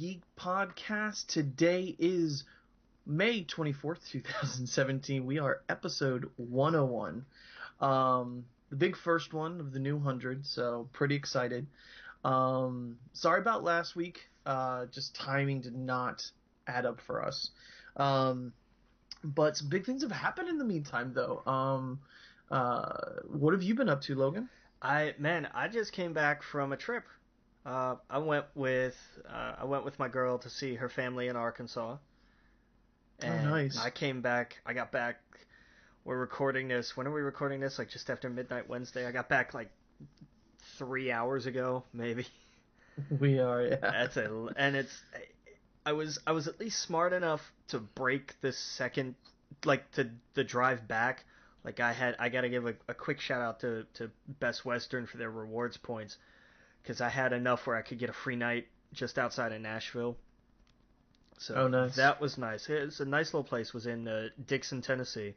Geek podcast. Today is May 24th, 2017. We are episode 101. The big first one of the new 100, so pretty excited. Sorry about last week. Just timing did not add up for us. But some big things have happened in the meantime, though. What have you been up to, Logan? I just came back from a trip. I went with my girl to see her family in Arkansas. And Oh, nice. I got back. We're recording this. When are we recording this? Like just after midnight Wednesday. I got back like 3 hours ago, maybe. We are, yeah. I was at least smart enough to break the second, like to the drive back. Like I got to give a quick shout out to Best Western for their rewards points, because I had enough where I could get a free night just outside of Nashville. So Oh, nice. that was nice. It's a nice little place. It was in Dixon, Tennessee.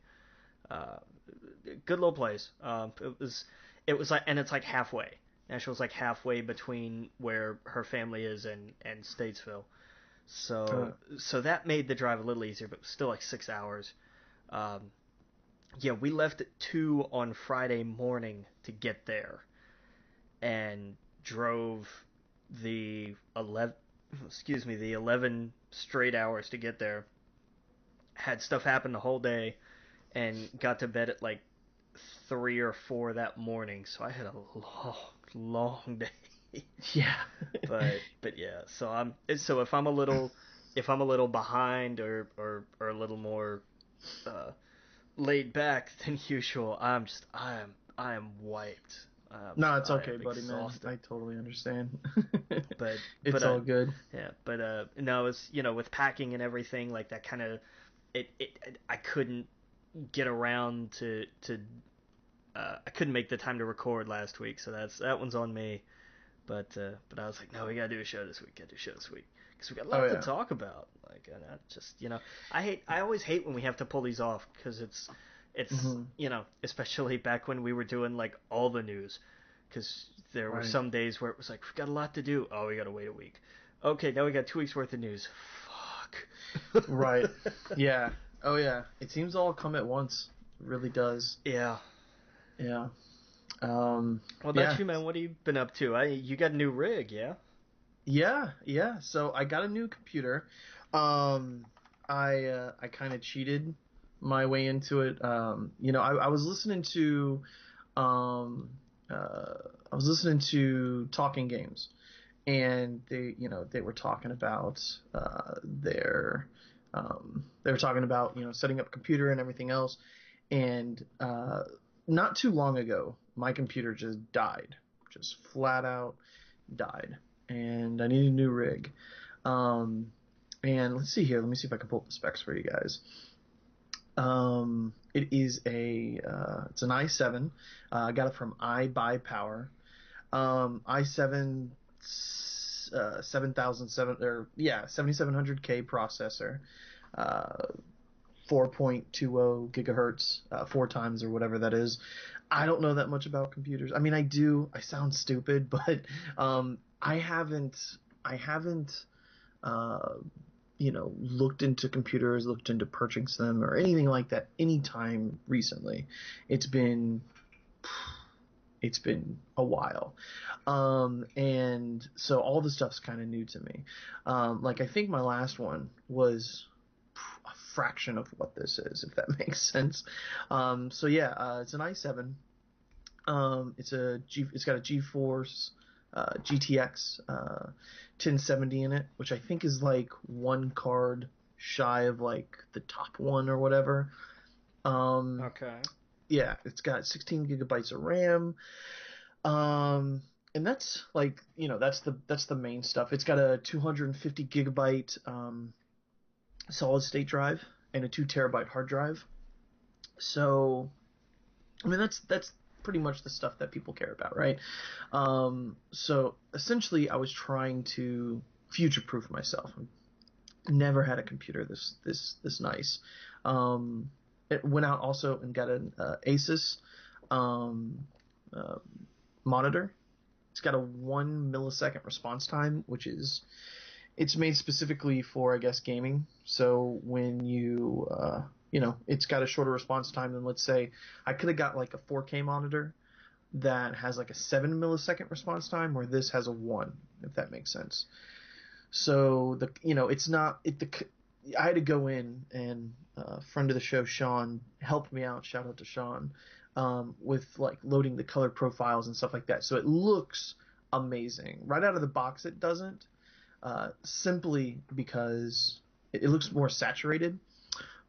Good little place. It was like, and it's like halfway. Nashville's like halfway between where her family is and Statesville. So that made the drive a little easier, but it was still like 6 hours. Yeah, we left at 2 on Friday morning to get there, and drove the 11 straight hours to get there. Had stuff happen the whole day, and got to bed at like 3 or 4 that morning. So I had a long day. Yeah. but yeah. So if I'm a little behind or a little more laid back than usual, I am wiped. No, it's I okay, am buddy, exhausted. man. I totally understand. But It's all good. Yeah, but no, it's, with packing and everything like that, kind of it I couldn't get around to I couldn't make the time to record last week, so that one's on me. But I was like, no, we gotta do a show this week. Because we got a lot to talk about. Like, and I just, I always hate when we have to pull these off, because it's especially back when we were doing like all the news, because there were some days where it was like, we've got a lot to do. Oh, we gotta wait a week. Okay, now we got 2 weeks worth of news. Fuck. Right. Yeah. Oh, yeah. It seems to all come at once. It really does. Yeah. Yeah. What about you, man? What have you been up to? You got a new rig, yeah? Yeah. So I got a new computer. I kind of cheated my way into it. I was listening to Talking Games, and they were talking about they were talking about setting up a computer and everything else, and not too long ago my computer just died, just flat out died, and I need a new rig. And let's see here. Let me see if I can pull up the specs for you guys. It is it's an i7. I got it from iBuyPower. i7 7700K processor, 4.20 gigahertz, 4 times or whatever that is. I don't know that much about computers. I mean, I do. I sound stupid, but I haven't looked into computers, looked into purchasing them or anything like that anytime recently. It's been a while. And so all the stuff's kind of new to me. Like, I think my last one was a fraction of what this is, if that makes sense. So yeah, it's an i7. It's got a GeForce GTX 1070 in it, which I think is like one card shy of like the top one or whatever. Okay. Yeah, it's got 16 gigabytes of RAM. And that's like, that's the main stuff. It's got a 250 gigabyte solid state drive and a 2 terabyte hard drive. So, I mean, that's pretty much the stuff that people care about, right? So essentially, I was trying to future-proof myself. Never had a computer this nice. It went out also and got an Asus monitor. It's got a 1 millisecond response time, which is it's made specifically for, I guess, gaming. So when it's got a shorter response time than, let's say, I could have got like a 4K monitor that has like a 7 millisecond response time, where this has a 1, if that makes sense. So it's not I had to go in, and a friend of the show, Sean, helped me out. Shout out to Sean, with like loading the color profiles and stuff like that. So it looks amazing right out of the box. It doesn't, simply because it looks more saturated.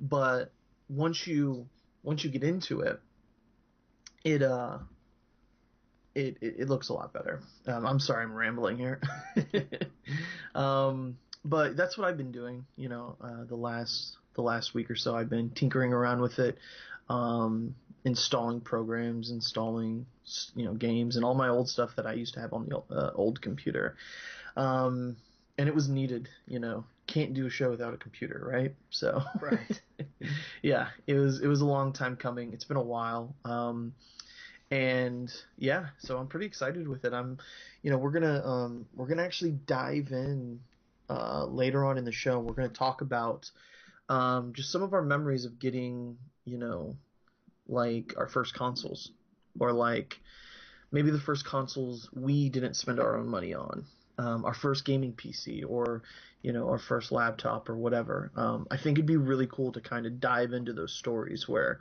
But once you get into it, it it looks a lot better. I'm sorry, I'm rambling here. But that's what I've been doing. The last week or so, I've been tinkering around with it, installing programs, installing games, and all my old stuff that I used to have on the old computer. And it was needed. Can't do a show without a computer, right? So Right. yeah, it was a long time coming. It's been a while. And yeah, so I'm pretty excited with it. We're gonna actually dive in later on in the show. We're gonna talk about just some of our memories of getting, like our first consoles, or like maybe the first consoles we didn't spend our own money on, our first gaming PC, or our first laptop, or whatever. I think it'd be really cool to kind of dive into those stories where,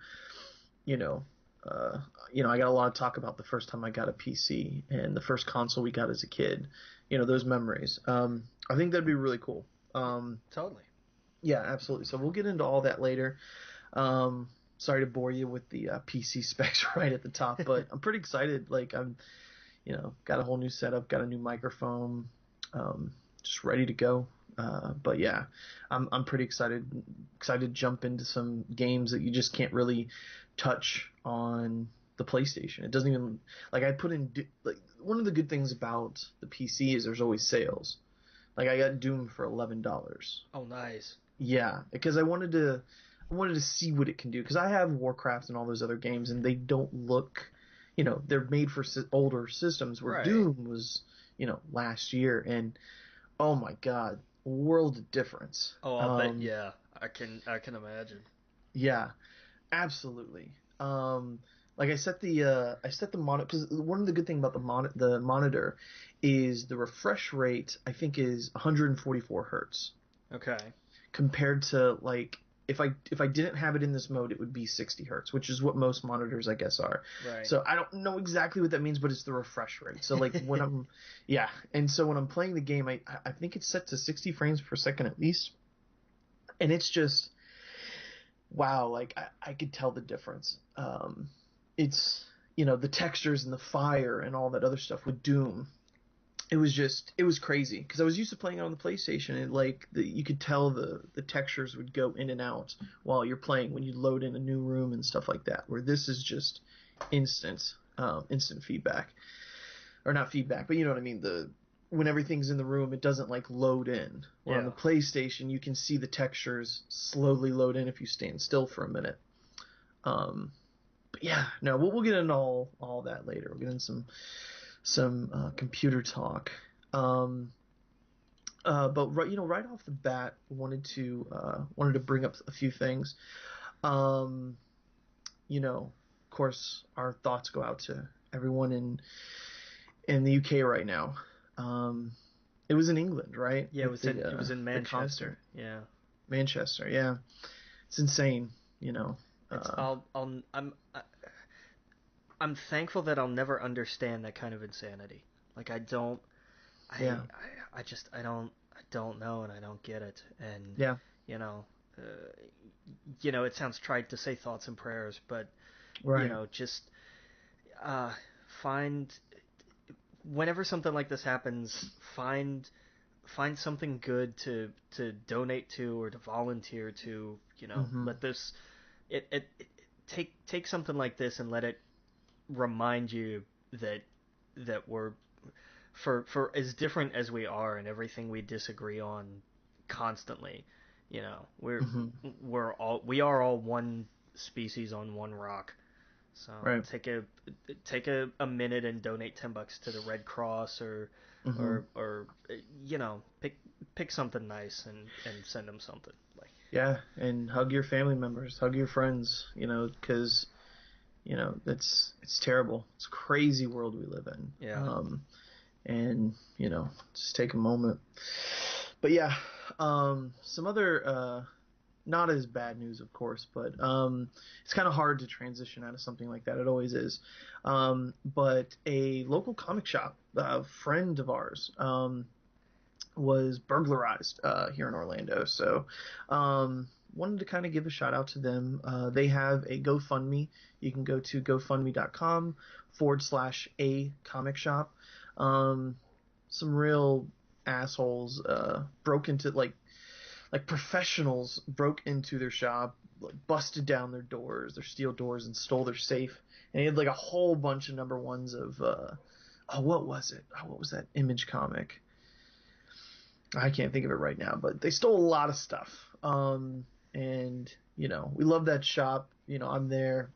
you know, uh, I got a lot of talk about the first time I got a PC and the first console we got as a kid. Those memories. I think that'd be really cool. Totally. Yeah, absolutely. So we'll get into all that later. Sorry to bore you with the PC specs right at the top, but I'm pretty excited. Like got a whole new setup, got a new microphone, just ready to go. But yeah, I'm pretty excited to jump into some games that you just can't really touch on the PlayStation. It doesn't even, like, I put in like, one of the good things about the PC is there's always sales. Like, I got Doom for $11. Oh, nice. Yeah, because I wanted to see what it can do, because I have Warcraft and all those other games, and they don't look, they're made for older systems, where Right. Doom was, last year, and oh my God, world of difference. Oh, I'll bet. Yeah, I can imagine. Yeah, absolutely. Like, I set the monitor, because one of the good thing about the monitor is the refresh rate, I think, is 144 hertz, Okay. compared to, like, if I didn't have it in this mode, it would be 60 hertz, which is what most monitors, I guess, are. Right. So I don't know exactly what that means, but it's the refresh rate. So like yeah, and so when I'm playing the game, I think it's set to 60 frames per second at least, and it's just, wow, like I could tell the difference. It's the textures and the fire and all that other stuff with Doom. It was crazy, because I was used to playing it on the PlayStation, and like you could tell the textures would go in and out while you're playing, when you load in a new room and stuff like that. Where this is just instant feedback, or not feedback, but you know what I mean. When everything's in the room, it doesn't like load in. Where on Yeah. the PlayStation, you can see the textures slowly load in if you stand still for a minute. Um, but yeah, no, we'll get into all that later. We'll get into some computer talk. Um, but right off the bat, wanted to bring up a few things. Um, of course, our thoughts go out to everyone in the UK right now. It was in England, right? Yeah, With it was in the concert, Manchester. Yeah. Manchester. Yeah, it's insane. It's Uh, I'm thankful that I'll never understand that kind of insanity. Like I don't yeah, I don't know, and I don't get it. And yeah, you know, it sounds trite to say thoughts and prayers, but right. just uh find whenever something like this happens, find something good to donate to, or to volunteer to. Hmm. Let this it take something like this and let it remind you that we're, for as different as we are and everything we disagree on constantly, we're Hmm. we are all one species on one rock. So Right. take a minute and donate $10 to the Red Cross, or Hmm. or pick pick something nice and send them something. Like, Yeah, and hug your family members, hug your friends, because it's terrible. It's a crazy world we live in. yeah. And just take a moment. But yeah, some other not as bad news, of course, but it's kind of hard to transition out of something like that. It always is. But a local comic shop, a friend of ours, was burglarized here in Orlando. So wanted to kind of give a shout out to them. They have a GoFundMe. You can go to gofundme.com/a comic shop. Some real assholes broke into like professionals broke into their shop, like busted down their doors, their steel doors, and stole their safe. And he had like a whole bunch of number ones of what was it? What was that Image comic? I can't think of it right now, but they stole a lot of stuff. And we love that shop. I'm there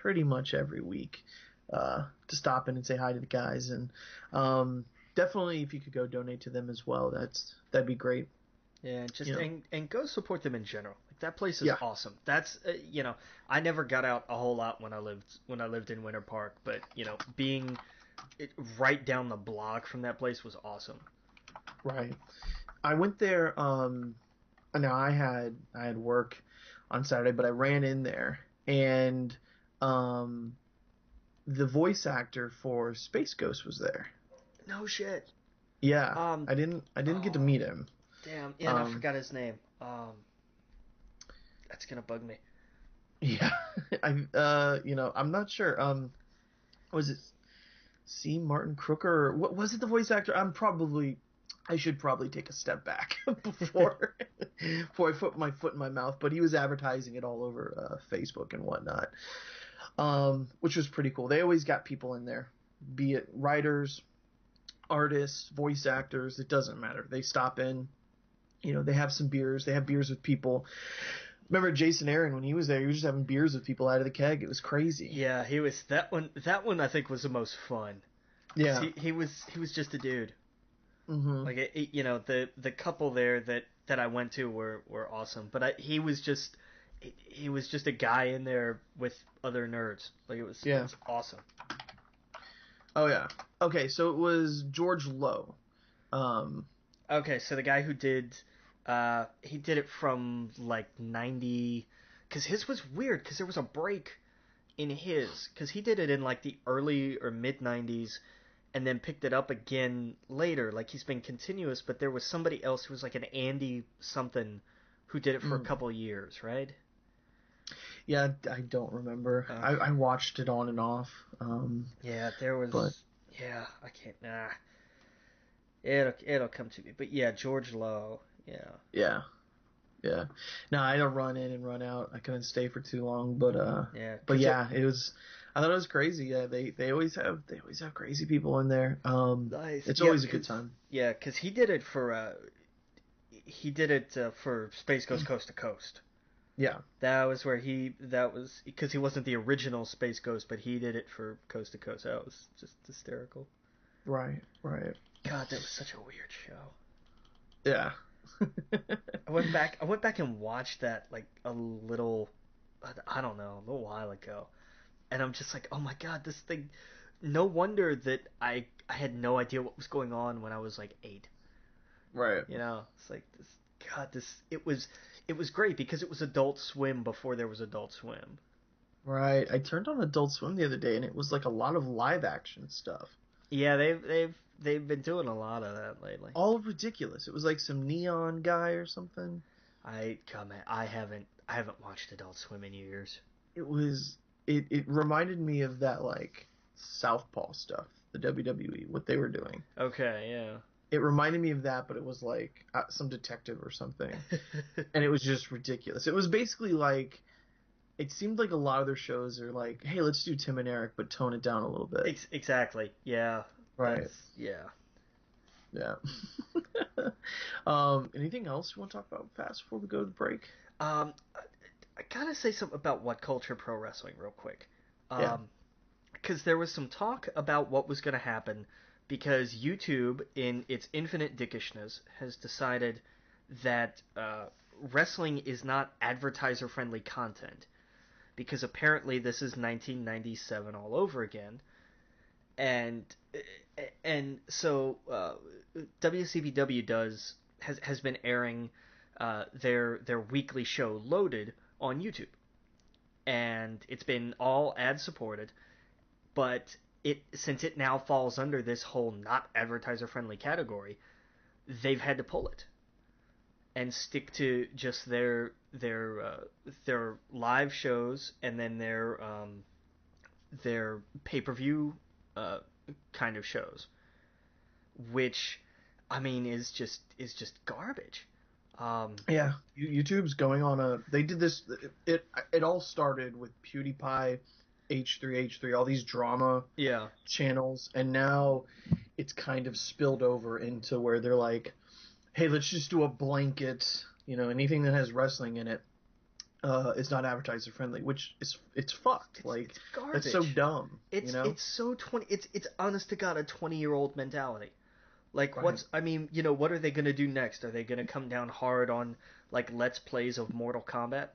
pretty much every week to stop in and say hi to the guys. And definitely, if you could go donate to them as well, that'd be great. Yeah, just and go support them in general. Like, that place is Yeah. awesome. That's I never got out a whole lot when I lived in Winter Park, but being right down the block from that place was awesome. Right. I went there. Now I had work on Saturday, but I ran in there, and the voice actor for Space Ghost was there. No shit. Yeah. I didn't get to meet him. Damn. Yeah, and I forgot his name. That's gonna bug me. Yeah. I'm not sure. Was it C. Martin Crooker, or what was it? The voice actor? I should probably take a step back before I put my foot in my mouth. But he was advertising it all over Facebook and whatnot, which was pretty cool. They always got people in there, be it writers, artists, voice actors. It doesn't matter. They stop in. They have some beers. They have beers with people. Remember Jason Aaron, when he was there, he was just having beers with people out of the keg. It was crazy. Yeah, he was that one. That one I think was the most fun. Yeah, he was just a dude. Mm-hmm. Like the couple there that I went to were awesome, but he was just a guy in there with other nerds. Like, it was awesome. Oh yeah. Okay, so it was George Lowe. Okay, so the guy who did he did it from like 90, because his was weird because there was a break in his, because he did it in like the early or mid 90s and then picked it up again later. Like, he's been continuous, but there was somebody else who was like an Andy something who did it for a couple years, right? Yeah, I don't remember. I watched it on and off. Yeah, there was. But, yeah, I can't. Nah. It'll come to me. But yeah, George Lowe. Yeah. Yeah. Yeah. No, I had to run in and run out. I couldn't stay for too long, but yeah. But yeah, it was. I thought it was crazy. Yeah, they always have crazy people in there. Nice. It's always a good time. Yeah, because he did it for Space Ghost Coast to Coast. Yeah. That was because he wasn't the original Space Ghost, but he did it for Coast to Coast. That was just hysterical. Right. God, that was such a weird show. Yeah. I went back and watched that like a little while ago, and I'm just like, oh my God, this thing. No wonder that I had no idea what was going on when I was like 8. Right. It's like this. God, it was great because it was Adult Swim before there was Adult Swim. Right. I turned on Adult Swim the other day, and it was like a lot of live action stuff. Yeah, they've been doing a lot of that lately. All ridiculous. It was like some neon guy or something. I haven't watched Adult Swim in years. It reminded me of that like Southpaw stuff, the WWE, what they were doing. Okay, yeah. It reminded me of that, but it was like some detective or something. And it was just ridiculous. It was basically like, it seemed like a lot of their shows are like, hey, let's do Tim and Eric, but tone it down a little bit. Exactly. Yeah. Right. Yeah. Yeah. Anything else you want to talk about fast before we go to the break? I gotta say something about What Culture Pro Wrestling real quick. Yeah. Because there was some talk about what was going to happen because YouTube, in its infinite dickishness, has decided that wrestling is not advertiser-friendly content. Because apparently this is 1997 all over again, and so WCPW has been airing their weekly show Loaded on YouTube, and it's been all ad supported, but since it now falls under this whole not advertiser friendly category, they've had to pull it and stick to just their live shows, and then their pay-per-view uh, kind of shows, which I mean is just garbage. Yeah, YouTube's going on a. They did this. It all started with PewDiePie, H3H3, all these drama Yeah, channels, and now it's kind of spilled over into where they're like, hey, let's just do a blanket. Anything that has wrestling in it is not advertiser friendly, which it's fucked. it's garbage. That's so dumb. It's so 20. It's honest to God a 20-year-old mentality. Like, Right. I mean, what are they gonna do next? Are they gonna come down hard on like Let's Plays of Mortal Kombat?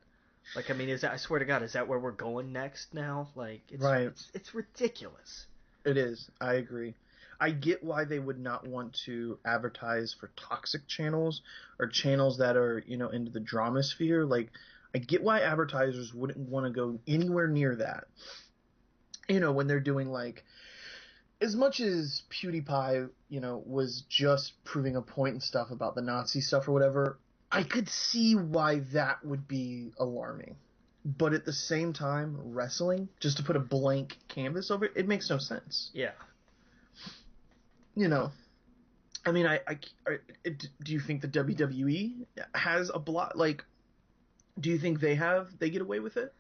Like, I mean, I swear to God, is that where we're going next now? Like, Right. It's ridiculous. It is. I agree. I get why they would not want to advertise for toxic channels or channels that are, into the drama sphere. Like, I get why advertisers wouldn't want to go anywhere near that. When they're doing like, as much as PewDiePie, was just proving a point and stuff about the Nazi stuff or whatever, I could see why that would be alarming. But at the same time, wrestling, just to put a blank canvas over it, it makes no sense. Yeah. I mean, do you think the WWE has a block? Like, do you think they get away with it?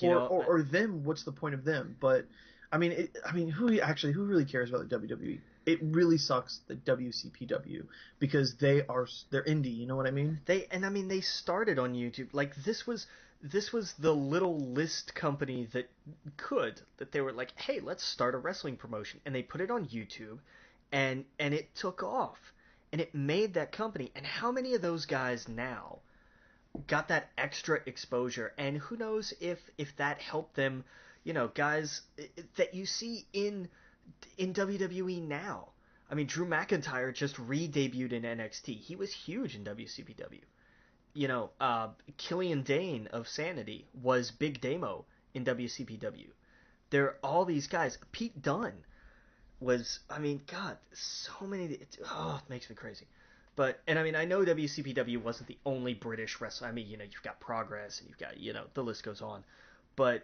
Or them? What's the point of them? But I mean, who really cares about the WWE? It really sucks the WCPW because they're indie. You know what I mean? They started on YouTube. Like, this was the little list company that they were like, hey, let's start a wrestling promotion, and they put it on YouTube, and it took off, and it made that company. And how many of those guys now got that extra exposure? And who knows if that helped them, guys that you see in WWE now. I mean, Drew McIntyre just re-debuted in NXT. He was huge in WCPW. Killian Dane of Sanity was Big Damo in WCPW. There are all these guys. Pete Dunne was, I mean, God, so many. It makes me crazy. But, and I mean, I know WCPW wasn't the only British wrestler. I mean, you've got Progress and you've got, the list goes on. But,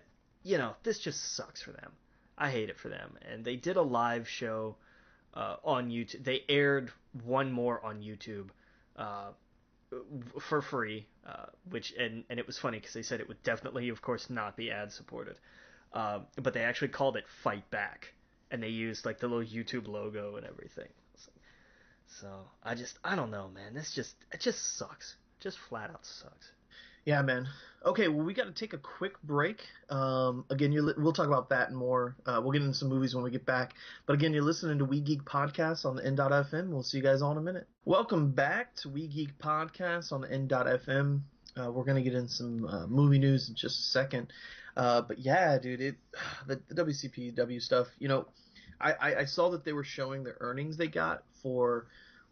this just sucks for them. I hate it for them. And they did a live show on YouTube. They aired one more on YouTube for free, which and it was funny because they said it would definitely, of course, not be ad supported. But they actually called it Fight Back, and they used like the little YouTube logo and everything. So I don't know, man. It just sucks. Just flat out sucks. Yeah, man. Okay, well, we got to take a quick break. Again, we'll talk about that and more. We'll get into some movies when we get back. But again, you're listening to We Geek Podcast on the N.FM. We'll see you guys all in a minute. Welcome back to We Geek Podcast on the N.FM. We're going to get in some movie news in just a second. But yeah, dude, the WCPW stuff, I saw that they were showing the earnings they got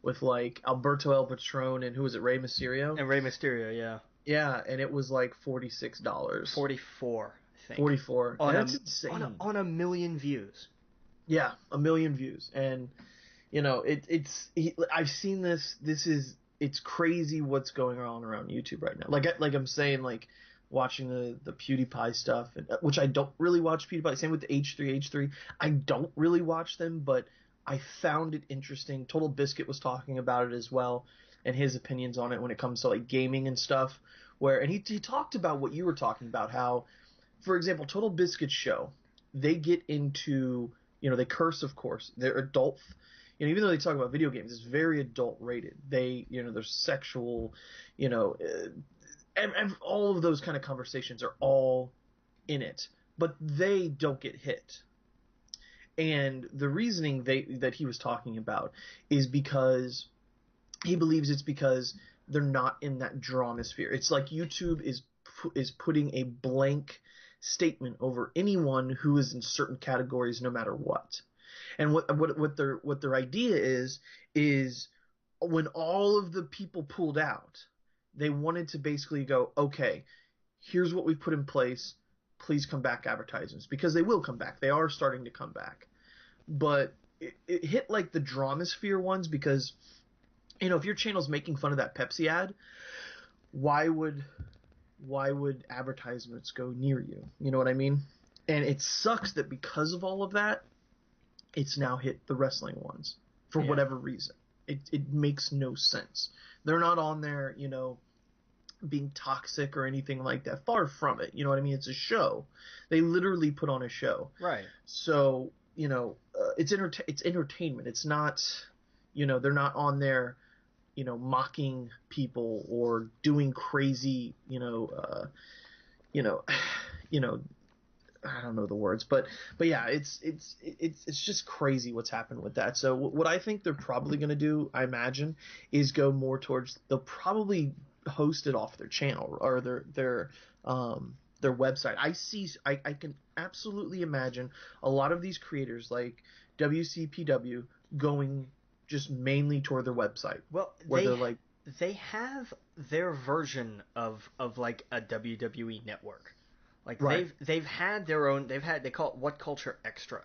with like Alberto El Patron and who was it, Rey Mysterio? And Rey Mysterio, yeah. Yeah, and it was like $46. 44, I think. 44. That's insane. On a million views. Yeah, a million views. And I've seen this. It's crazy what's going on around YouTube right now. Like I'm saying, like watching the PewDiePie stuff, which I don't really watch PewDiePie. Same with the H3H3. I don't really watch them, but I found it interesting. Total Biscuit was talking about it as well, and his opinions on it when it comes to like gaming and stuff. And he talked about what you were talking about, how, for example, Total Biscuit's show, they get into, they curse, of course. They're adult, even though they talk about video games, it's very adult rated. There's sexual, and all of those kind of conversations are all in it, but they don't get hit. And the reasoning that he was talking about is because he believes it's because they're not in that dramasphere. It's like YouTube is putting a blank statement over anyone who is in certain categories, no matter what. And what their idea is when all of the people pulled out, they wanted to basically go, okay, here's what we've put in place. Please come back, advertisements, because they will come back. They are starting to come back, but it hit like the dramasphere ones because if your channel's making fun of that Pepsi ad, why would advertisements go near you? You know what I mean? And it sucks that because of all of that, it's now hit the wrestling ones for whatever reason. It makes no sense. They're not on there, being toxic or anything like that. Far from it. You know what I mean? It's a show. They literally put on a show. Right. So, it's entertainment. It's not, they're not on there, mocking people or doing crazy, I don't know the words, but yeah, it's just crazy what's happened with that. So what I think they're probably going to do, I imagine, is go more towards, they'll probably host it off their channel or their website. I can absolutely imagine a lot of these creators like WCPW going just mainly toward their website. Well, where they're like, they have their version of like a WWE network. Like right. they've had their own. They call it What Culture Extra,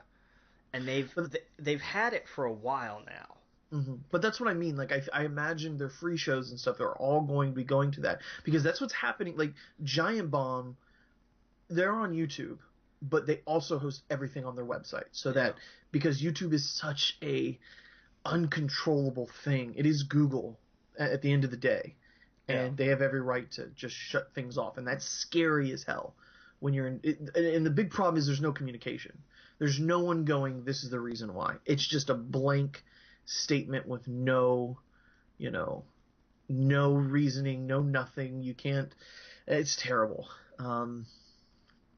and they've had it for a while now. Mm-hmm. But that's what I mean. Like I imagine their free shows and stuff are all going to be going to that because that's what's happening. Like Giant Bomb, they're on YouTube, but they also host everything on their website. So that because YouTube is such a uncontrollable thing, it is Google at the end of the day, and they have every right to just shut things off, and that's scary as hell. When you're in it, and the big problem is there's no communication. There's no one going, this is the reason why. It's just a blank statement with no reasoning, no nothing. You can't. It's terrible. I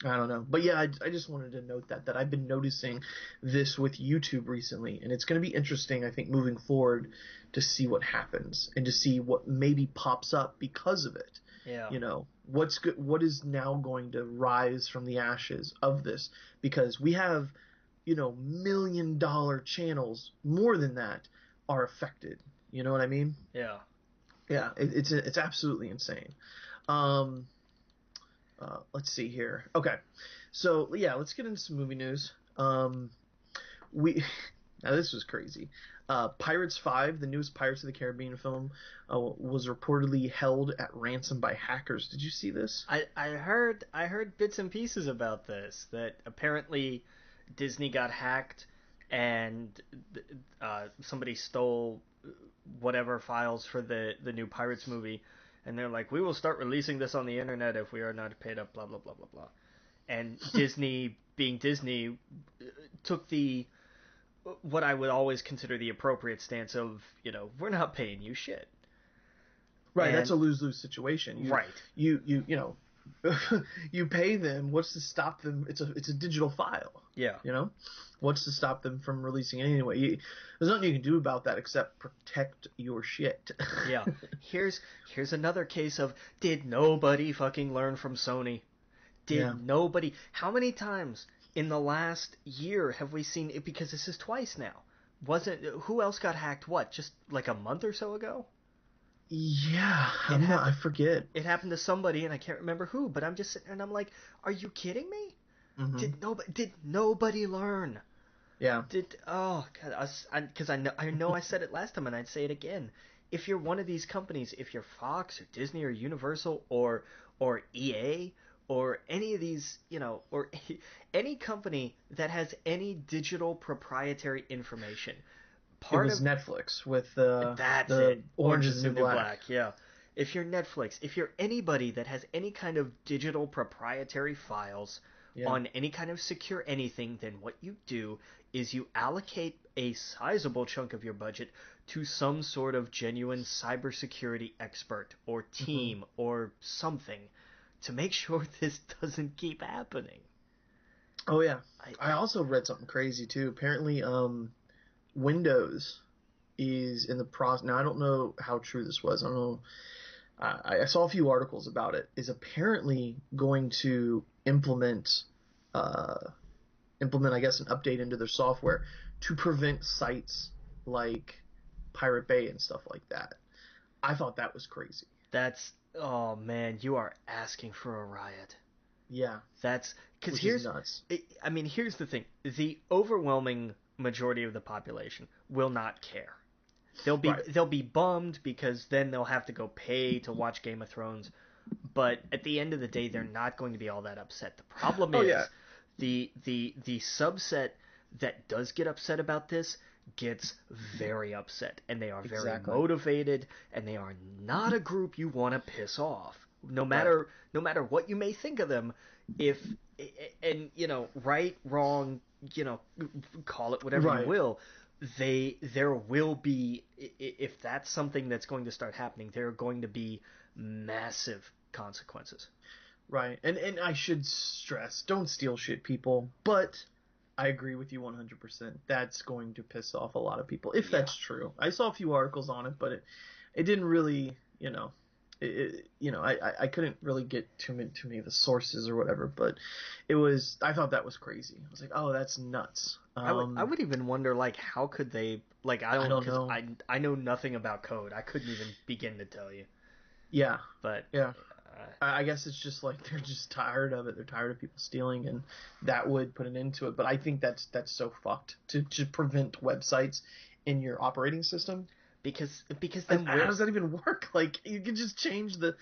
don't know, but yeah, I just wanted to note that I've been noticing this with YouTube recently, and it's going to be interesting, I think, moving forward to see what happens and to see what maybe pops up because of it. Yeah. What is now going to rise from the ashes of this? Because we have, $1 million channels, more than that, are affected. You know what I mean? Yeah. Yeah, it's absolutely insane. Let's see here. Okay, so yeah, let's get into some movie news. Now this was crazy. Pirates 5, the newest Pirates of the Caribbean film, was reportedly held at ransom by hackers. Did you see this? I heard bits and pieces about this, that apparently Disney got hacked and somebody stole whatever files for the new Pirates movie, and they're like, we will start releasing this on the internet if we are not paid up, blah blah blah blah blah. And Disney, being Disney, took what I would always consider the appropriate stance of, we're not paying you shit. Right, that's a lose-lose situation. Right. You pay them. What's to stop them? It's a digital file. Yeah. What's to stop them from releasing it anyway? There's nothing you can do about that except protect your shit. Yeah. Here's another case of, did nobody fucking learn from Sony? Nobody? How many times in the last year have we seen it? Because this is twice now. Who else got hacked? What? Just like a month or so ago? Yeah, I forget. It happened to somebody, and I can't remember who. But I'm just sitting there, and I'm like, "Are you kidding me? Mm-hmm. Did nobody learn? Yeah. Because I know I said it last time, and I'd say it again. If you're one of these companies, if you're Fox or Disney or Universal or EA or any of these, or any company that has any digital proprietary information." It was Netflix with the Orange is the New Black. Yeah. If you're Netflix, if you're anybody that has any kind of digital proprietary files on any kind of secure anything, then what you do is you allocate a sizable chunk of your budget to some sort of genuine cybersecurity expert or team or something to make sure this doesn't keep happening. Oh yeah. I, I also read something crazy too. Apparently, Windows is in the process. Now I don't know how true this was. I don't know. I saw a few articles about it. Is apparently going to uh, implement, I guess, an update into their software to prevent sites like Pirate Bay and stuff like that. I thought that was crazy. that's oh man, you are asking for a riot. Yeah, That's because which is nuts. I mean, here's the thing: the overwhelming majority of the population will not care. Right. They'll be bummed because then they'll have to go pay to watch Game of Thrones. But at the end of the day, they're not going to be all that upset. The problem Oh yeah. is the subset that does get upset about this gets very upset, and they are very Exactly. motivated, and they are not a group you want to piss off. Right. No matter what you may think of them, if and right, wrong, call it whatever you Right. will, there will be, if that's something that's going to start happening, there are going to be massive consequences. Right. And I should stress, don't steal shit, people. But I agree with you 100%. That's going to piss off a lot of people if Yeah. that's true. I saw a few articles on it, but it didn't really, I couldn't really get too many of the sources or whatever, but I thought that was crazy. I was like, oh, that's nuts. I would even wonder, like, how could they, like, I don't because know. I know nothing about code. I couldn't even begin to tell you. Yeah. But Yeah. uh, I guess it's just like they're just tired of it. They're tired of people stealing, and that would put an end to it. But I think that's so fucked to prevent websites in your operating system. because And then how does that even work? Like you can just change the.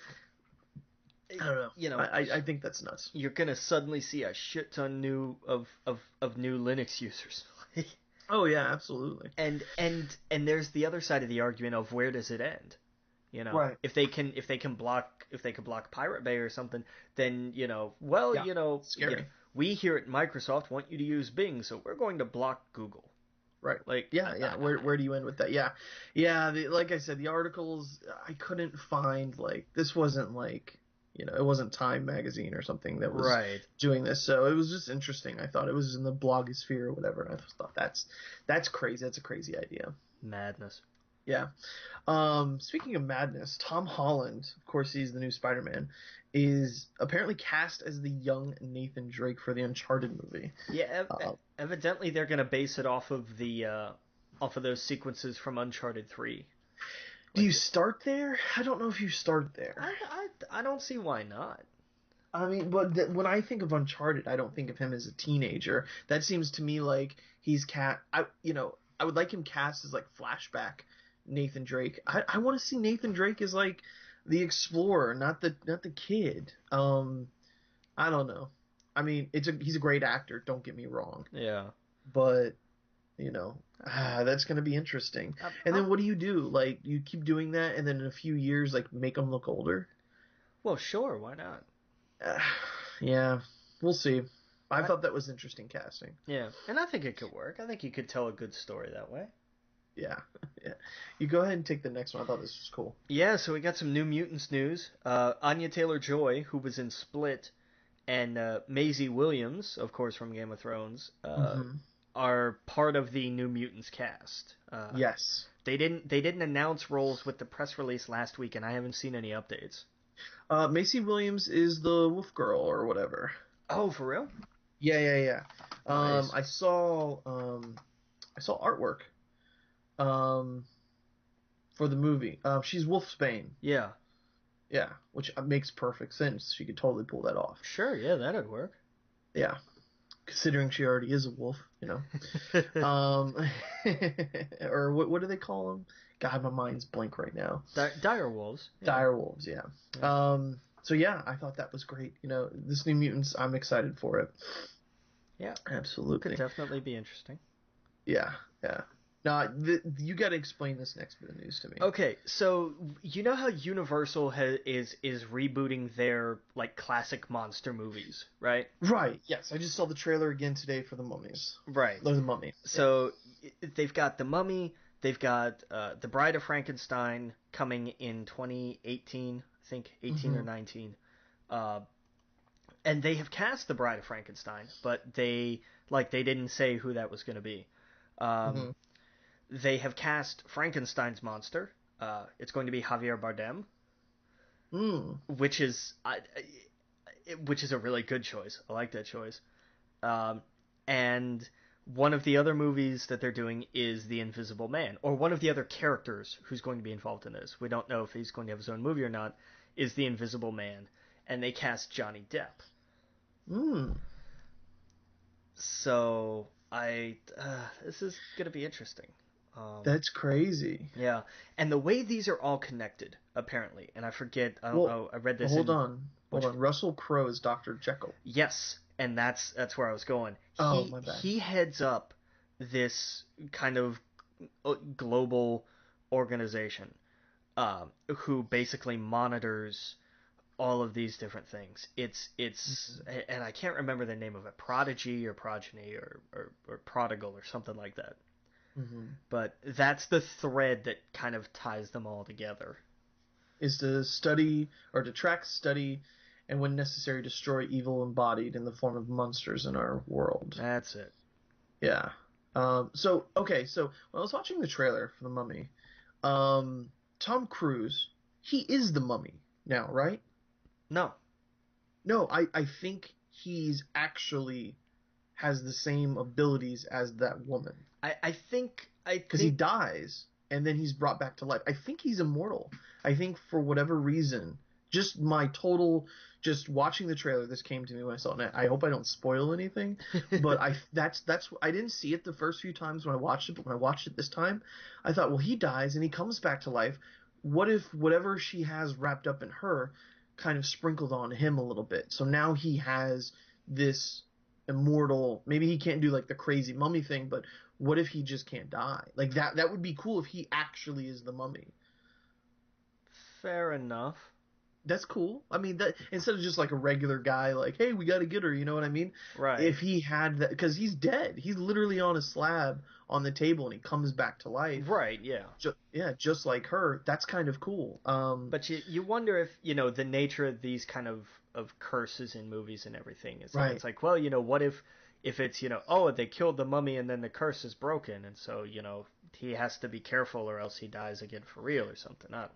I don't know. you know I think that's nuts. you're gonna suddenly see a shit ton of new Linux users. Oh yeah, absolutely. And there's the other side of the argument of where does it end? Right. If they can block Pirate Bay or something, then well, Yeah. Scary. we here at Microsoft want you to use Bing, so we're going to block Google. Right. Like Yeah, yeah. Where do you end with that? Yeah, yeah. Like I said, the articles I couldn't find. Like this wasn't like it wasn't Time magazine or something that was right, doing this. So it was just interesting. I thought it was in the blogosphere or whatever. And I just thought that's crazy. That's a crazy idea. madness. Yeah. Speaking of madness, Tom Holland, of course, he's the new Spider-Man, is apparently cast as the young Nathan Drake for the Uncharted movie. Yeah, Uh, evidently they're gonna base it off of those sequences from Uncharted 3. do Like you start there? I don't know if you start there. I don't see why not. I mean, but when I think of Uncharted, I don't think of him as a teenager. That seems to me like he's I would like him cast as like flashback Nathan Drake. I want to see Nathan Drake as like the explorer, not the kid. I don't know. I mean, he's a great actor. Don't get me wrong, Yeah. but that's gonna be interesting. And then what do you do? Like, you keep doing that, and then in a few years, like, make him look older? Well, sure, why not? Uh, yeah, we'll see. I I, thought that was interesting casting. yeah, and I think it could work. I think you could tell a good story that way. Yeah, yeah. You go ahead and take the next one. I thought this was cool. Yeah, so we got some New Mutants news. Anya Taylor-Joy, who was in Split, and Maisie Williams, of course from Game of Thrones, Hmm. are part of the New Mutants cast. Yes. They didn't announce roles with the press release last week, and I haven't seen any updates. Macy Williams is the Wolf Girl or whatever. Oh, for real? Yeah, yeah, yeah. Nice. I saw artwork um, for the movie. She's Wolfsbane. Yeah. Yeah, which makes perfect sense. She could totally pull that off. Sure, yeah, that'd work. Yeah, considering she already is a wolf. Or what do they call them? God, my mind's blank right now. Dire Wolves. Yeah. Dire wolves, yeah. Yeah. So yeah, I thought that was great. This New Mutants, I'm excited for it. Yeah. Absolutely. Could definitely be interesting. Yeah, yeah. Now, you got to explain this next bit of news to me. Okay, so you know how Universal is rebooting their like classic monster movies, right? Right. Yes, I just saw the trailer again today for the Mummies. Right. Or the Mummy. So they've got the Mummy, they've got the Bride of Frankenstein coming in 2018, I think 18 or 19, and they have cast the Bride of Frankenstein, but they didn't say who that was going to be. Mm-hmm. They have cast Frankenstein's monster. It's going to be Javier Bardem, Mm. which is a really good choice. I like that choice. And one of the other movies that they're doing is The Invisible Man, or one of the other characters who's going to be involved in this. We don't know if he's going to have his own movie or not. Is The Invisible Man, and they cast Johnny Depp. Mm. So this is gonna be interesting. That's crazy. Yeah, and the way these are all connected, apparently, and I forget. I don't Well, know. I read this. hold on. Russell Crowe is Dr. Jekyll. Yes, and that's where I was going. Oh, my bad. He heads up this kind of global organization, who basically monitors all of these different things. It's and I can't remember the name of it, Prodigy or Progeny or Prodigal or something like that. Mm-hmm. But that's the thread that kind of ties them all together. Is to study or to track, study, and when necessary destroy evil embodied in the form of monsters in our world. That's it. Yeah. So when I was watching the trailer for The Mummy, Tom Cruise, he is the Mummy now, right? No. No, I think he's actually has the same abilities as that woman. I think because he dies and then he's brought back to life. I think he's immortal. I think for whatever reason, just watching the trailer, this came to me when I saw it. I hope I don't spoil anything, but I didn't see it the first few times when I watched it, but when I watched it this time, I thought, well, he dies and he comes back to life. What if whatever she has wrapped up in her kind of sprinkled on him a little bit? So now he has this immortal, maybe he can't do like the crazy mummy thing, but what if he just can't die? Like that would be cool if he actually is the Mummy. Fair enough. That's cool. I mean, that instead of just like a regular guy, like, hey, we got to get her, you know what I mean? Right. If he had that, because he's dead. He's literally on a slab on the table, and he comes back to life. Right. Yeah. Just like her. That's kind of cool. But you wonder if the nature of these kind of curses in movies and everything is right. It's like, well, what if it's they killed the mummy and then the curse is broken, and so he has to be careful or else he dies again for real or something. I don't know.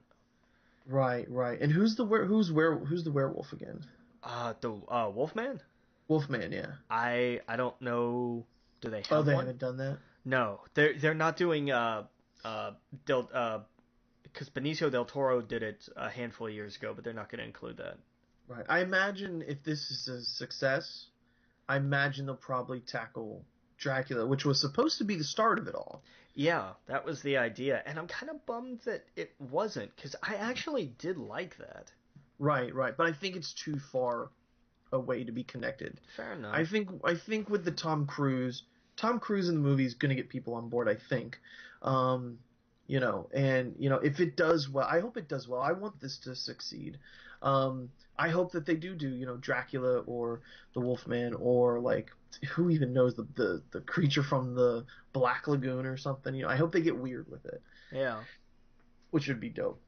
Right. And who's the werewolf again? The Wolfman? Wolfman, yeah. I don't know. Do they have Oh, they one? haven't done that? No. They're not doing because Benicio del Toro did it a handful of years ago, but they're not going to include that. Right. I imagine if this is a success, I imagine they'll probably tackle Dracula, which was supposed to be the start of it all. Yeah, that was the idea, and I'm kind of bummed that it wasn't, because I actually did like that. Right, but I think it's too far away to be connected. Fair enough. I think with the Tom Cruise in the movie is going to get people on board, I think. If it does well, I hope it does well. I want this to succeed. I hope that they do Dracula or the Wolfman or like who even knows the creature from the Black Lagoon or something. I hope they get weird with it. Yeah. Which would be dope.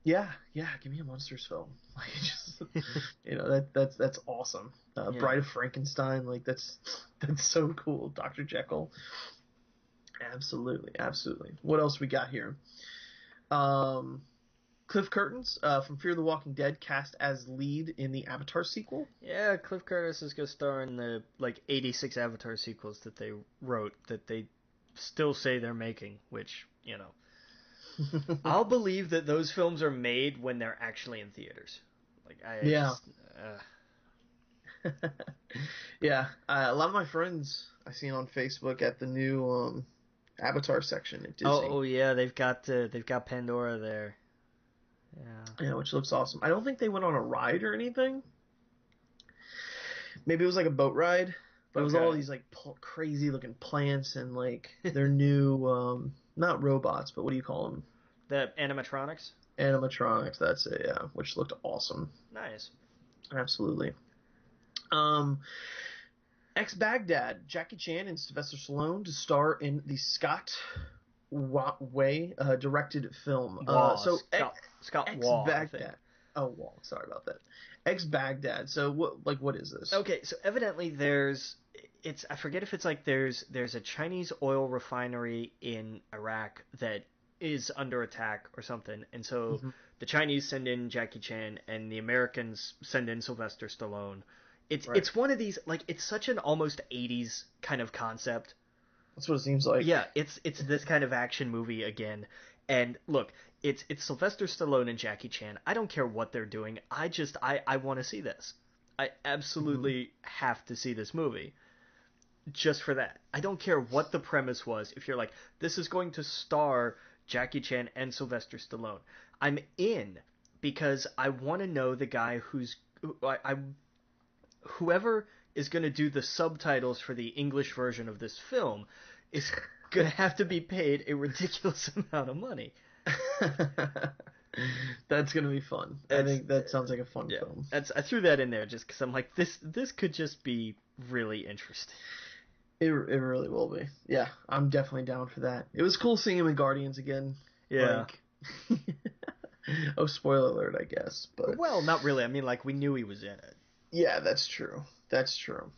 Yeah, give me a monsters film. Like just that's awesome. Bride of Frankenstein, like that's so cool. Dr. Jekyll. Absolutely. What else we got here? Cliff Curtis from Fear the Walking Dead cast as lead in the Avatar sequel. Yeah, Cliff Curtis is going to star in the 86 Avatar sequels that they wrote that they still say they're making, which, I'll believe that those films are made when they're actually in theaters. Yeah, a lot of my friends I seen on Facebook at the new Avatar section at Disney. Oh yeah, they've got Pandora there. Yeah, which looks awesome. I don't think they went on a ride or anything. Maybe it was like a boat ride, but it was all these like crazy looking plants and like their new not robots, but what do you call them? The animatronics. Animatronics, that's it. Yeah, which looked awesome. Nice. Absolutely. Ex-Baghdad, Jackie Chan and Sylvester Stallone to star in the Scott Way directed film. Scott Waugh, Ex-Baghdad. Oh, Wong. Sorry about that. Ex-Baghdad. So what is this? Okay, so evidently I forget if it's like there's a Chinese oil refinery in Iraq that is under attack or something, and so Hmm. the Chinese send in Jackie Chan and the Americans send in Sylvester Stallone. Right. It's one of these, like, it's such an almost 80s kind of concept. That's what it seems like. Yeah, it's this kind of action movie again. And look, it's Sylvester Stallone and Jackie Chan. I don't care what they're doing. I want to see this. I Hmm. absolutely have to see this movie just for that. I don't care what the premise was. If you're like, this is going to star Jackie Chan and Sylvester Stallone, I'm in, because I want to know the guy whoever is going to do the subtitles for the English version of this film is going to have to be paid a ridiculous amount of money. That's gonna be fun. I It's think that sounds like a fun Yeah, film. I threw that in there just because I'm like, this could just be really interesting. It really will be. Yeah, I'm definitely down for that. It was cool seeing him in Guardians again. Yeah. Like, oh, spoiler alert, I guess. But Well, not really. I mean, like, we knew he was in it. yeah, that's true. That's true.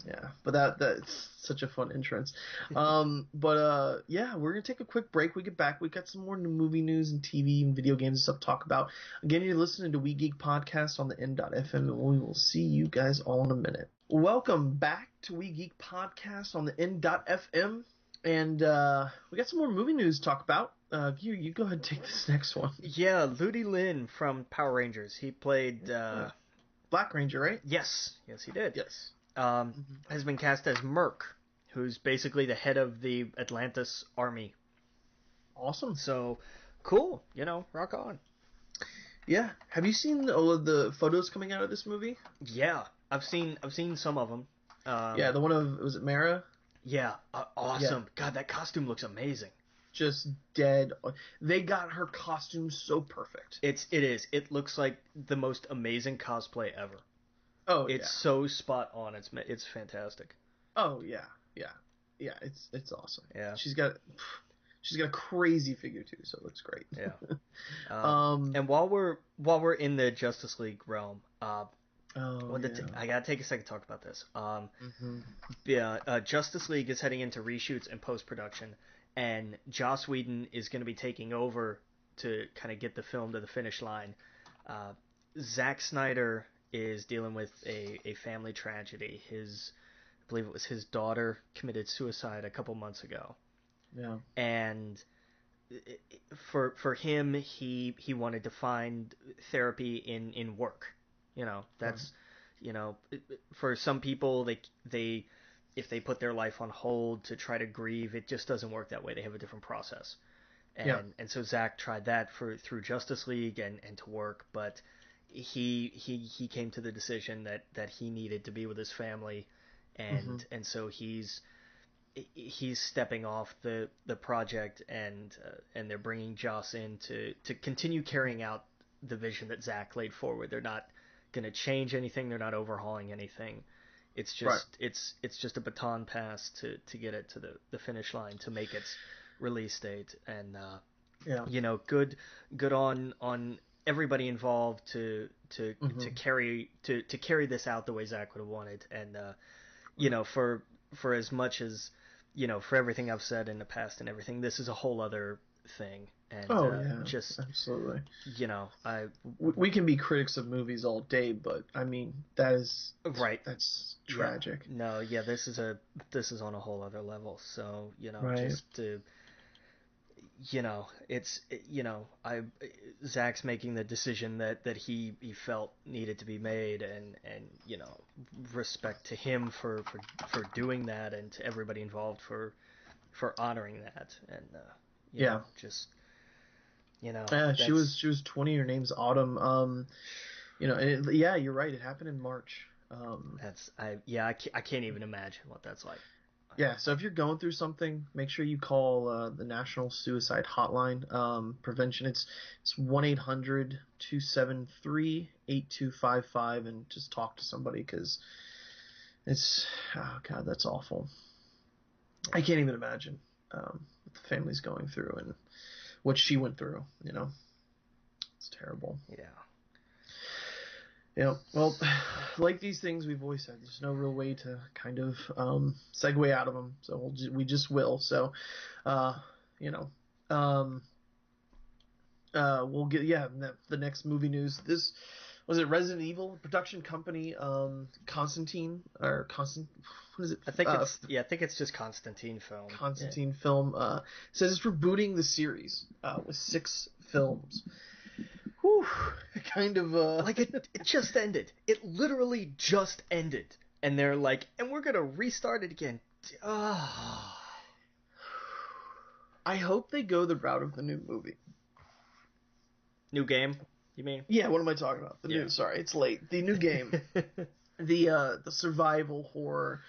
Yeah, but that's such a fun entrance. But yeah, we're gonna take a quick break. We get back. We got some more movie news and TV and video games and stuff to talk about. Again, you're listening to We Geek Podcast on the N.FM, and we will see you guys all in a minute. Welcome back to We Geek Podcast on the N.FM, and we got some more movie news to talk about. You go ahead and take this next one. Yeah, Ludi Lin from Power Rangers. He played. Black Ranger, right? Yes, he did. Yes. Has been cast as Merc, who's basically the head of the Atlantis army. Awesome. So, cool. Rock on. Yeah. Have you seen all of the photos coming out of this movie? Yeah, I've seen some of them. Yeah, the one of, was it Mara? Yeah, Yeah. awesome. God, that costume looks amazing. Just dead. They got her costume so perfect. It is. It looks like the most amazing cosplay ever. Oh It's yeah. so spot on. It's fantastic. Oh yeah. Yeah. Yeah. It's awesome. Yeah. She's got a crazy figure too, so it looks great. Yeah. Um. And while we're in the Justice League realm, Oh yeah. I gotta take a second to talk about this. Hmm. Yeah, Justice League is heading into reshoots and post production, and Joss Whedon is going to be taking over to kind of get the film to the finish line. Uh, Zack Snyder is dealing with a family tragedy. I believe it was his daughter committed suicide a couple months ago, Yeah. and for him, he wanted to find therapy in work. That's for some people, they if they put their life on hold to try to grieve, it just doesn't work that way. They have a different process. Yeah. And so Zach tried that through Justice League and to work, but he came to the decision that he needed to be with his family, Hmm. and so he's stepping off the project, and they're bringing Joss in to continue carrying out the vision that Zach laid forward. They're not going to change anything. They're not overhauling anything. It's Right. just it's just a baton pass to get it to the finish line, to make its release date. And Yeah. good on everybody involved to Hmm. carry this out the way Zach would have wanted. And for as much as for everything I've said in the past and everything, this is a whole other thing. And Oh yeah. just Absolutely. I We can be critics of movies all day, but I mean right. that's Yeah. tragic. No, yeah, this is on a whole other level. So, Right. just to it's I Zach's making the decision that he felt needed to be made, and respect to him for doing that, and to everybody involved for honoring that. And Yeah. just Yeah, that's she was 20. Her name's Autumn. And yeah, you're right. It happened in March. I can't even imagine what that's like. Yeah, so if you're going through something, make sure you call the National Suicide Hotline prevention. It's 1-800-273-8255, and just talk to somebody, because it's, oh God, that's awful. I can't even imagine what the family's going through and what she went through. It's terrible. Yeah. Yeah. Well, like these things, we've always said there's no real way to kind of segue out of them. So we just will. So, uh, you know, um, we'll get the next movie news. This was it. Resident Evil production company, Constantine or Constant. What is it? I think it's just Constantine Film. Constantine Film says it's rebooting the series with 6 films. Whew, kind of like it just ended. It literally just ended, and they're like, and we're gonna restart it again. Oh. I hope they go the route of the new movie. New game, you mean? Yeah, what am I talking about? Sorry, it's late. The new game. the survival horror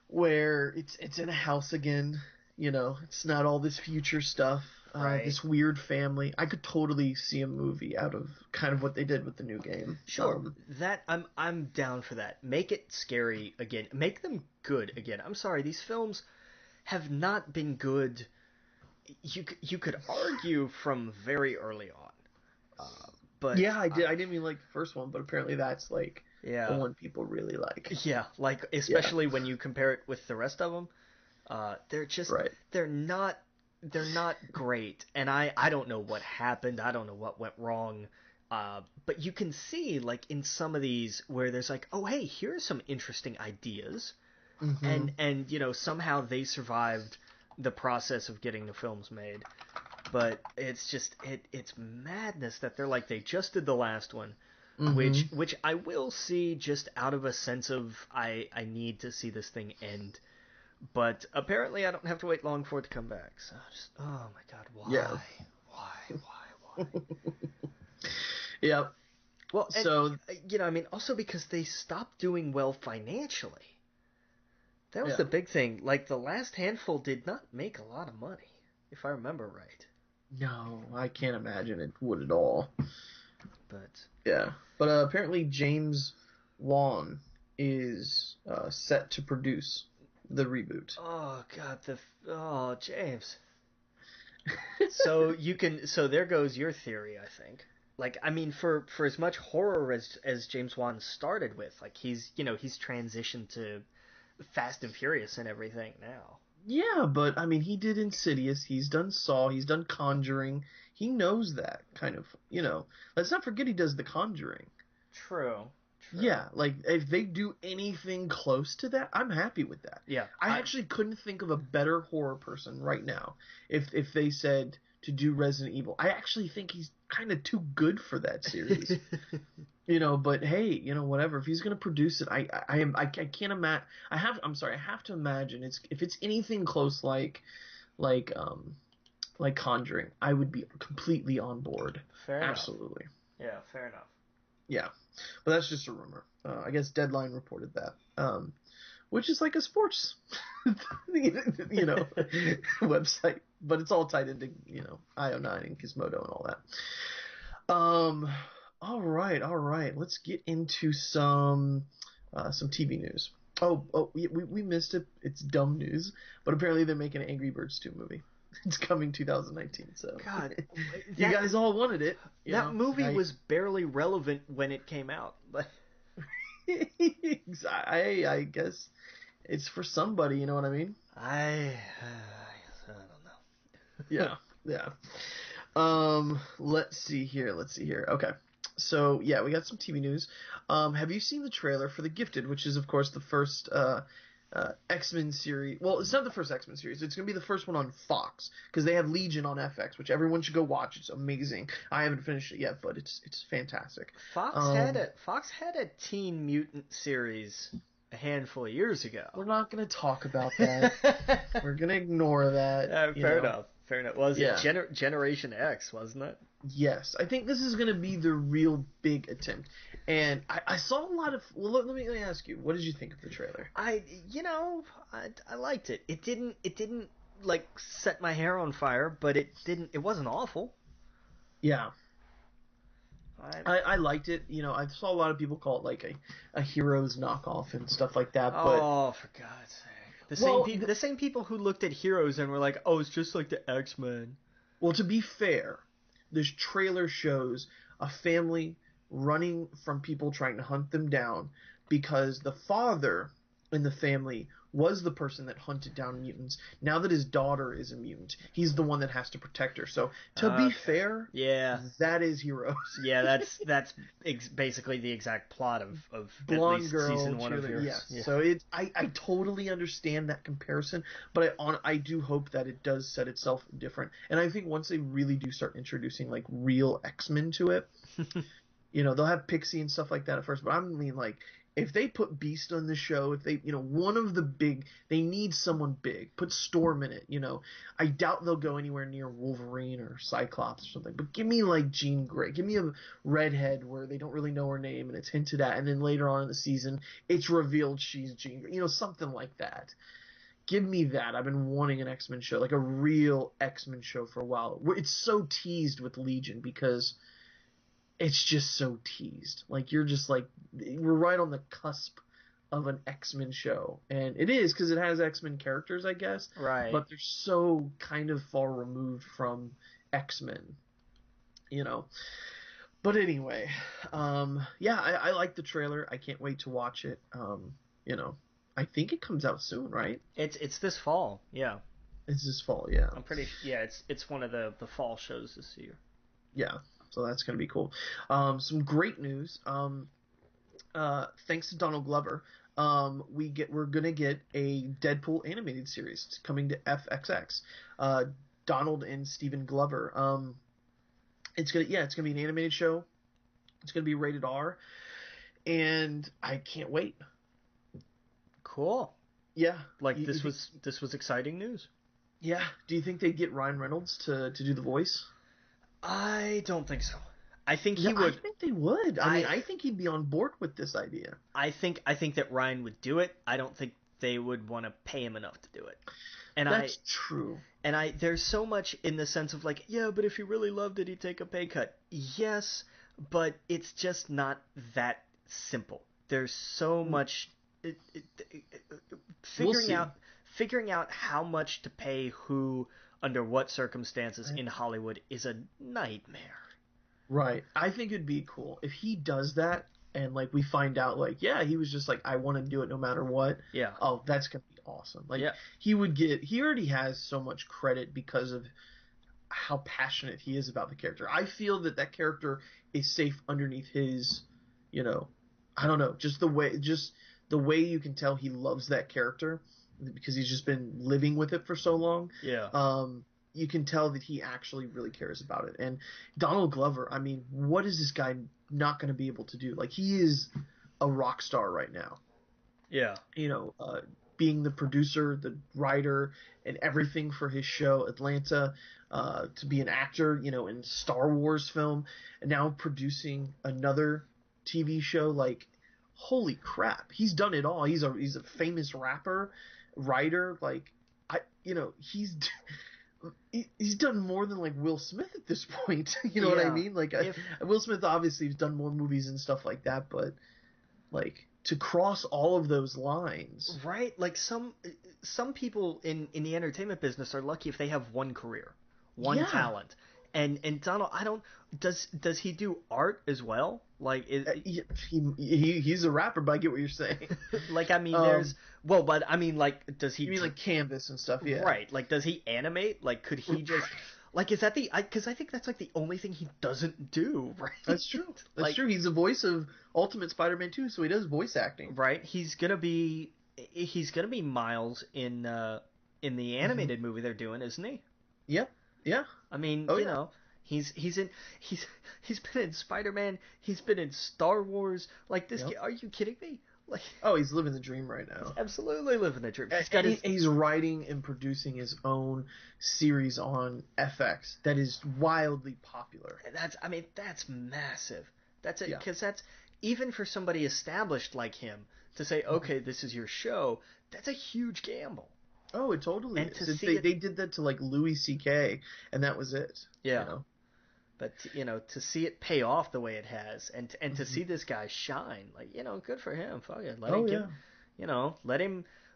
where it's in a house again, it's not all this future stuff. Right. This weird family. I could totally see a movie out of kind of what they did with the new game. Sure, that I'm down for that. Make it scary again. Make them good again. I'm sorry, these films have not been good. You could argue from very early on, but yeah, I didn't even like the first one, but apparently that's like the one people really like. Yeah, like especially when you compare it with the rest of them, they're just they're not great, and I don't know what happened. I don't know what went wrong. But you can see, like, in some of these where there's like, oh, hey, here are some interesting ideas. Mm-hmm. And somehow they survived the process of getting the films made. But it's just, it's madness that they're like, they just did the last one, mm-hmm. which I will see just out of a sense of, I need to see this thing end. But apparently I don't have to wait long for it to come back. So just, oh my God, why? Yeah. Why? Yep. Well, so I mean, also because they stopped doing well financially. That was the big thing. Like, the last handful did not make a lot of money, if I remember right. No, I can't imagine it would at all. But yeah, but apparently James Wan is set to produce the reboot. Oh God, James. So there goes your theory, I think. Like, I mean, for as much horror as James Wan started with, like, he's transitioned to Fast and Furious and everything now. Yeah, but I mean, he did Insidious, he's done Saw, he's done Conjuring. He knows that kind of, Let's not forget he does The Conjuring. True. Yeah, like, if they do anything close to that, I'm happy with that. Yeah. I actually couldn't think of a better horror person right now if they said to do Resident Evil. I actually think he's kind of too good for that series. But hey, whatever. If he's gonna produce it, I can't imagine. I have to imagine if it's anything close like Conjuring, I would be completely on board. Fair enough. Absolutely. Yeah, fair enough. Yeah, but that's just a rumor. I guess Deadline reported that, which is like a sports, website, but it's all tied into IO9 and Gizmodo and all that. All right. Let's get into some TV news. Oh, we missed it. It's dumb news, but apparently they're making an Angry Birds 2 movie. It's coming 2019. So God, you guys all wanted it. That movie was barely relevant when it came out. I guess it's for somebody. You know what I mean? I don't know. Yeah. Let's see here. Okay. So yeah, we got some TV news. Have you seen the trailer for The Gifted, which is of course the first X-Men series? Well, it's not the first X-Men series. It's gonna be the first one on Fox because they have Legion on FX, which everyone should go watch. It's amazing. I haven't finished it yet, but it's fantastic. Fox had a Teen Mutant series a handful of years ago. We're not gonna talk about that. We're gonna ignore that. Fair enough. Was it Generation X, wasn't it? Yes, I think this is going to be the real big attempt. And I saw a lot of. Well, let me ask you, what did you think of the trailer? I liked it. It didn't like set my hair on fire, but it wasn't awful. Yeah. I liked it. I saw a lot of people call it like a Heroes knockoff and stuff like that. But oh, for God's sake. The same people who looked at Heroes and were like, "Oh, it's just like the X-Men." Well, to be fair, this trailer shows a family running from people trying to hunt them down because the father in the family was the person that hunted down mutants. Now that his daughter is a mutant, he's the one that has to protect her. So to be fair, yeah, that is Heroes. yeah, that's basically the exact plot of at Blonde least girl season 1 of Heroes. yes. Yeah. So I totally understand that comparison, but I do hope that it does set itself different. And I think once they really do start introducing like real X-Men to it, they'll have Pixie and stuff like that at first, but I mean like if they put Beast on the show, if they, one of the big, they need someone big. Put Storm in it, I doubt they'll go anywhere near Wolverine or Cyclops or something. But give me like Jean Grey. Give me a redhead where they don't really know her name and it's hinted at, and then later on in the season, it's revealed she's Jean Grey. Something like that. Give me that. I've been wanting an X-Men show, like a real X-Men show for a while. It's so teased with Legion because it's just so teased. Like you're just like we're right on the cusp of an X-Men show, and it is because it has X-Men characters, I guess. Right. But they're so kind of far removed from X-Men, But anyway, yeah, I like the trailer. I can't wait to watch it. I think it comes out soon, right? It's this fall. Yeah. It's this fall. Yeah. I'm pretty. Yeah. It's one of the fall shows this year. Yeah. So that's going to be cool. Some great news. Thanks to Donald Glover, we're going to get a Deadpool animated series. It's coming to FXX. Donald and Stephen Glover. It's going to be an animated show. It's going to be rated R, and I can't wait. Cool. Yeah. Like this was exciting news. Yeah. Do you think they'd get Ryan Reynolds to do the voice? I don't think so. I think he would. I think they would. I think he'd be on board with this idea. I think that Ryan would do it. I don't think they would want to pay him enough to do it. And that's true. And there's so much in the sense of like, yeah, but if he really loved it, he'd take a pay cut. Yes, but it's just not that simple. There's so much figuring out how much to pay who under what circumstances in Hollywood is a nightmare. Right. I think it'd be cool if he does that and like we find out like, yeah, he was just like, I want to do it no matter what. Yeah. Oh, that's going to be awesome. Like yeah. He already has so much credit because of how passionate he is about the character. I feel that character is safe underneath his, I don't know, just the way you can tell he loves that character because he's just been living with it for so long. Yeah. You can tell that he actually really cares about it. And Donald Glover, I mean, what is this guy not going to be able to do? Like, he is a rock star right now. Yeah. Being the producer, the writer, and everything for his show, Atlanta, to be an actor, in Star Wars film, and now producing another TV show, like, holy crap. He's done it all. He's a famous rapper, writer, like, he's done more than like Will Smith at this point. You know what I mean? Like Will Smith obviously has done more movies and stuff like that, but like to cross all of those lines, right? Like some people in the entertainment business are lucky if they have one career, one talent. And Donald, does he do art as well? Like he's a rapper, but I get what you're saying. Like I mean, but I mean, like, does he? You mean like canvas and stuff? Yeah. Right. Like, does he animate? Like, could he just? Like, is that because I think that's like the only thing he doesn't do. Right. That's true. That's true. He's the voice of Ultimate Spider-Man 2, so he does voice acting. Right. He's gonna be Miles in the animated movie they're doing, isn't he? Yep. Yeah. I mean, he's been in Spider-Man. He's been in Star Wars. Like this. Are you kidding me? Like, he's living the dream right now. He's absolutely living the dream. He's writing and producing his own series on FX that is wildly popular. That's massive. That's it, because that's even for somebody established like him to say, okay, this is your show. That's a huge gamble. Oh, it totally is. They did that to like Louis C.K. and that was it. Yeah. But to see it pay off the way it has, and to see this guy shine, like good for him. Fuck it,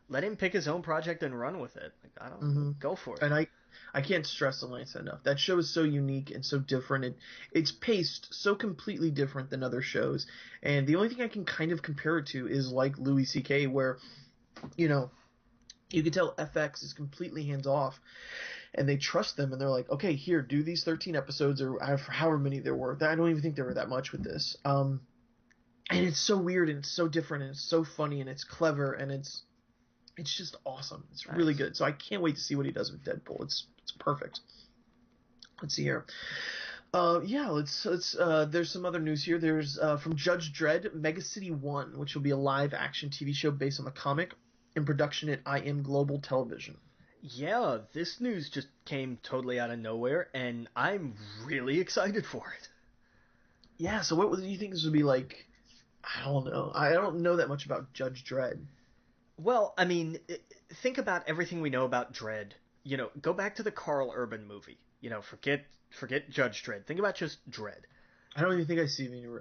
let him pick his own project and run with it. Like, I don't go for it. And I can't stress Atlanta enough. That show is so unique and so different. It's paced so completely different than other shows. And the only thing I can kind of compare it to is like Louis C.K., where, you know, you can tell FX is completely hands off, and they trust them, and they're like, okay, here, do these 13 episodes or however many there were. I don't even think there were that much with this. And it's so weird, and it's so different, and it's so funny, and it's clever, and it's just awesome. It's really good. So I can't wait to see what he does with Deadpool. It's perfect. Let's see here. Let's there's some other news here. There's from Judge Dredd, Mega City 1, which will be a live action TV show based on the comic, in production at IM Global Television. Yeah, this news just came totally out of nowhere, and I'm really excited for it. Yeah, so what do you think this would be like? I don't know. I don't know that much about Judge Dredd. Well, I mean, think about everything we know about Dredd. You know, go back to the Carl Urban movie. You know, forget Judge Dredd. Think about just Dredd. I don't even think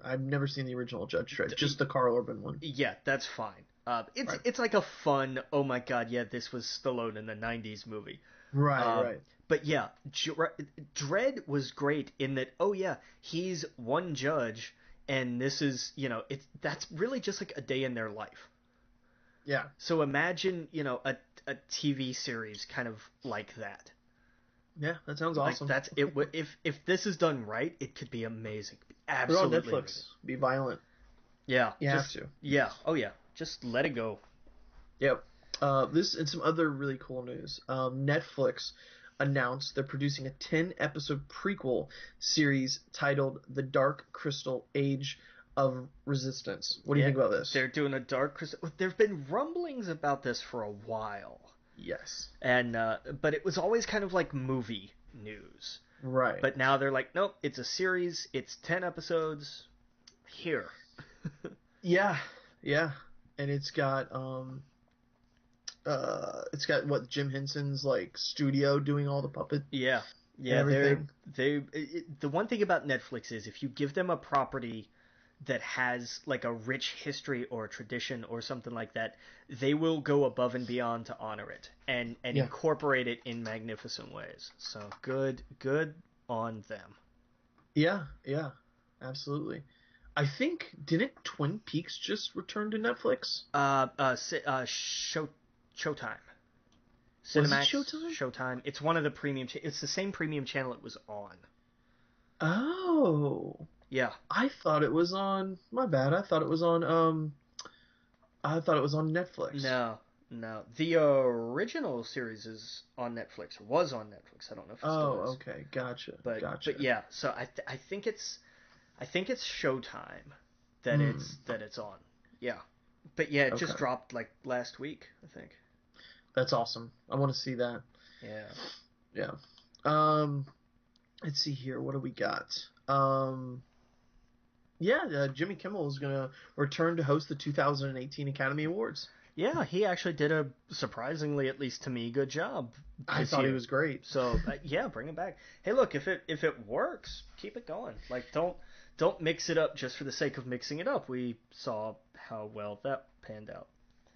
I've never seen the original Judge Dredd, just the Carl Urban one. Yeah, that's fine. Right. It's like a fun, oh my god, yeah, this was Stallone in the 90s movie. Right. But yeah, Dredd was great in that, oh yeah, he's one judge, and this is, you know, that's really just like a day in their life. Yeah. So imagine, you know, a TV series kind of like that. Yeah, that sounds awesome. Like that's it. If this is done right, it could be amazing. Absolutely. Put it on Netflix. Be violent. Yeah. You have to. Yeah. Oh yeah. Just let it go. Yep. This and some other really cool news. Netflix announced they're producing a 10-episode prequel series titled The Dark Crystal Age of Resistance. What do you think about this? They're doing a Dark Crystal. There have been rumblings about this for a while. Yes. And but it was always kind of like movie news. Right. But now they're like, nope, it's a series. It's 10 episodes. Here. Yeah. And it's got what, Jim Henson's like studio doing all the puppet. Yeah. Everything. The one thing about Netflix is if you give them a property that has like a rich history or a tradition or something like that, they will go above and beyond to honor it and incorporate it in magnificent ways. So good on them. Yeah, absolutely. I think, didn't Twin Peaks just return to Netflix? Showtime. Cinemax. Was it Showtime? Showtime. It's one of the premium. It's the same premium channel it was on. Oh. Yeah. I thought it was on. My bad. I thought it was on Netflix. No. The original series is on Netflix. Was on Netflix. I don't know if it still is. Oh, okay. Gotcha. But yeah. So I think it's Showtime that it's on. Yeah. But yeah, it just dropped like last week, I think. That's awesome. I want to see that. Yeah. Let's see here. What do we got? Jimmy Kimmel is going to return to host the 2018 Academy Awards. Yeah, he actually did a surprisingly, at least to me, good job. I thought he was great. So bring it back. Hey, look, if it works, keep it going. Like don't mix it up just for the sake of mixing it up. We saw how well that panned out.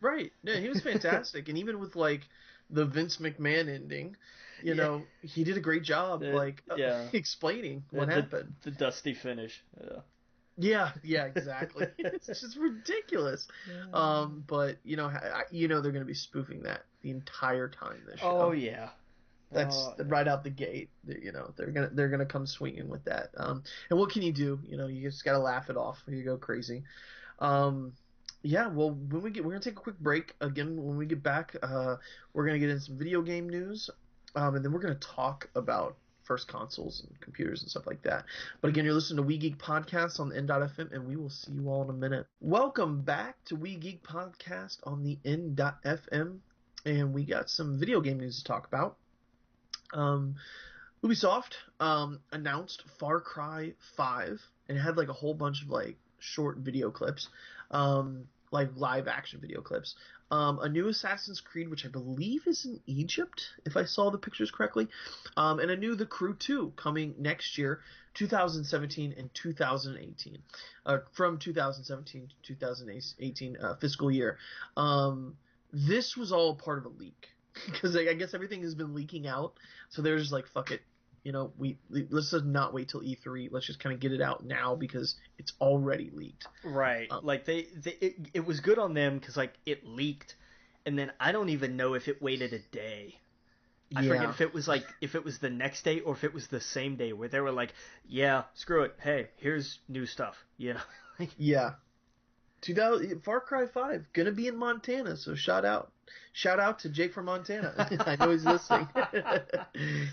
Right. Yeah, he was fantastic, and even with like the Vince McMahon ending, you know, he did a great job explaining what happened. The dusty finish. Yeah, exactly. It's just ridiculous. Yeah. But they're going to be spoofing that the entire time this show. Oh yeah. That's right out the gate. They're gonna come swinging with that. And what can you do? You just gotta laugh it off. You go crazy. Well, we're gonna take a quick break. Again, when we get back, we're gonna get into some video game news, and then we're gonna talk about first consoles and computers and stuff like that. But again, you're listening to We Geek Podcast on the N.FM, and we will see you all in a minute. Welcome back to We Geek Podcast on the N.FM, and we got some video game news to talk about. Ubisoft announced Far Cry 5, and it had like a whole bunch of like short video clips, like live action video clips. A new Assassin's Creed, which I believe is in Egypt, if I saw the pictures correctly, and a new The Crew 2 coming next year, 2017 and 2018, from 2017 to 2018 fiscal year. This was all part of a leak. because I guess everything has been leaking out, so they're just like, fuck it, let's just not wait till E3. Let's just kind of get it out now because it's already leaked. Right. Like it was good on them because like it leaked, and then I don't even know if it waited a day. I forget if it was the next day or if it was the same day where they were like, yeah, screw it. Hey, here's new stuff. Yeah. 2000 Far Cry 5 gonna be in Montana, so shout out to Jake from Montana. I know he's listening.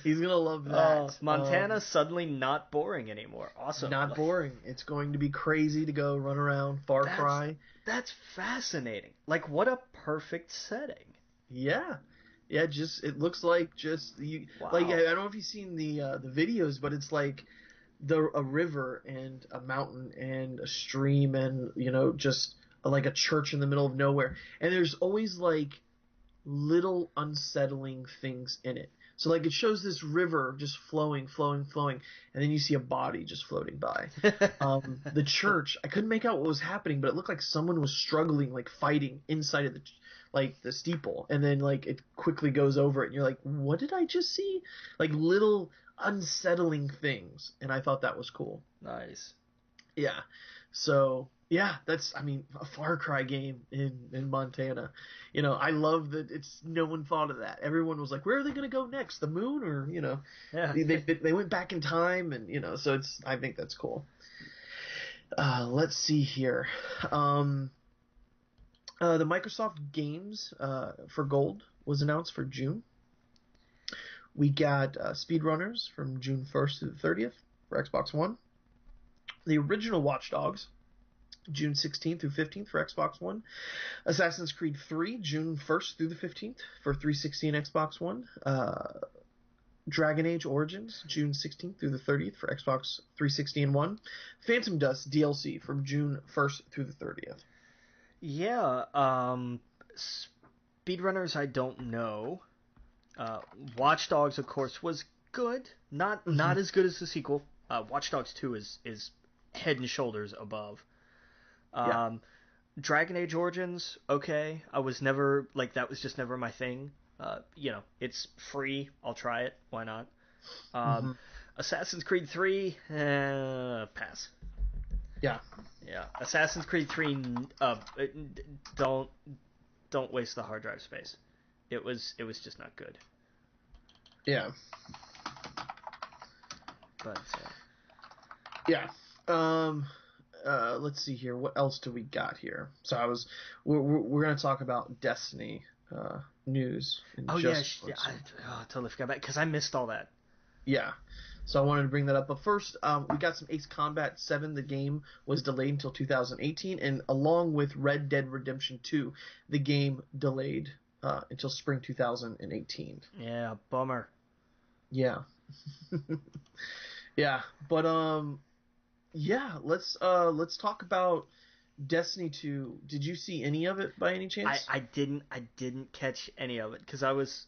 He's gonna love that. Montana suddenly not boring anymore. Awesome. Not boring. It's going to be crazy to go run around Far Cry. That's fascinating. Like, what a perfect setting. Yeah. Yeah, it looks like Wow. like, I don't know if you've seen the videos, but it's like a river and a mountain and a stream and just like a church in the middle of nowhere, and there's always like little unsettling things in it. So like it shows this river just flowing, and then you see a body just floating by. The church, I couldn't make out what was happening, but it looked like someone was struggling, like fighting inside of the steeple, and then like it quickly goes over it, and you're like, what did I just see? Like little unsettling things, and I thought that was cool. Nice. Yeah. So yeah, that's a Far Cry game in Montana. I love that no one thought of that. Everyone was like, where are they gonna go next? The moon, or Yeah. they went back in time, and so I think that's cool. Let's see here. The Microsoft games for Gold was announced for June. We got Speedrunners from June 1st to the 30th for Xbox One. The original Watch Dogs, June 16th through 15th for Xbox One. Assassin's Creed 3, June 1st through the 15th for 360 and Xbox One. Dragon Age Origins, June 16th through the 30th for Xbox 360 and One. Phantom Dust DLC from June 1st through the 30th. Yeah, Speedrunners I don't know. Watch Dogs, of course, was good. Not as good as the sequel. Watch Dogs 2 is head and shoulders above. Dragon Age Origins, okay. I was never, like, that was just never my thing. It's free. I'll try it. Why not? Assassin's Creed 3, pass. Yeah. Yeah. Assassin's Creed 3, don't waste the hard drive space. It was just not good. Yeah. But yeah. Let's see here. What else do we got here? So we're gonna talk about Destiny news. I totally forgot about it because I missed all that. Yeah. So I wanted to bring that up. But first, we got some Ace Combat 7. The game was delayed until 2018, and along with Red Dead Redemption 2, the game delayed until spring 2018. Yeah, bummer. Yeah. Yeah, but let's talk about Destiny 2. Did you see any of it by any chance? I didn't catch any of it because I was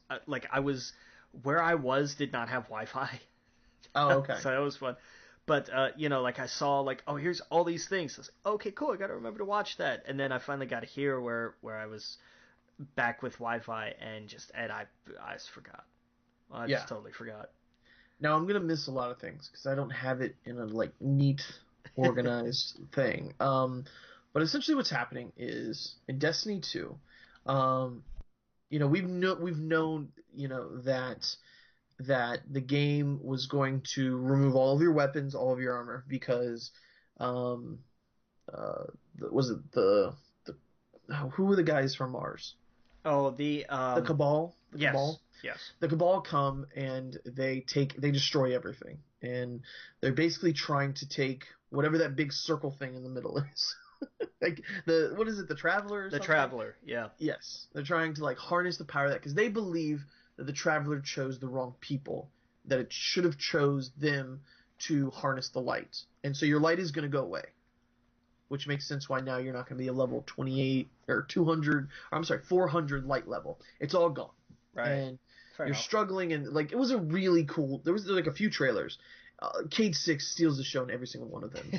where I was did not have Wi-Fi. Oh, okay. So that was fun. But like I saw like, oh, here's all these things. I was like, okay, cool. I got to remember to watch that. And then I finally got here where I was back with Wi-Fi and I just forgot. I just totally forgot. Now I'm gonna miss a lot of things because I don't have it in a like neat, organized thing. But essentially what's happening is in Destiny 2, we've known that the game was going to remove all of your weapons, all of your armor, because who were the guys from Mars? Oh, the Cabal. Yes. Cabal? Yes. The Cabal come and they destroy everything, and they're basically trying to take whatever that big circle thing in the middle is. Like what is it, the Traveler? The Traveler, yeah. Yes, they're trying to like harness the power of that because they believe that the Traveler chose the wrong people, that it should have chose them to harness the light, and so your light is going to go away, which makes sense why now you're not going to be a level 28 or 200. I'm sorry, 400 light level. It's all gone, right? And Fair you're enough. Struggling, and like it was a really cool. There was like a few trailers. Cade 6 steals the show in every single one of them,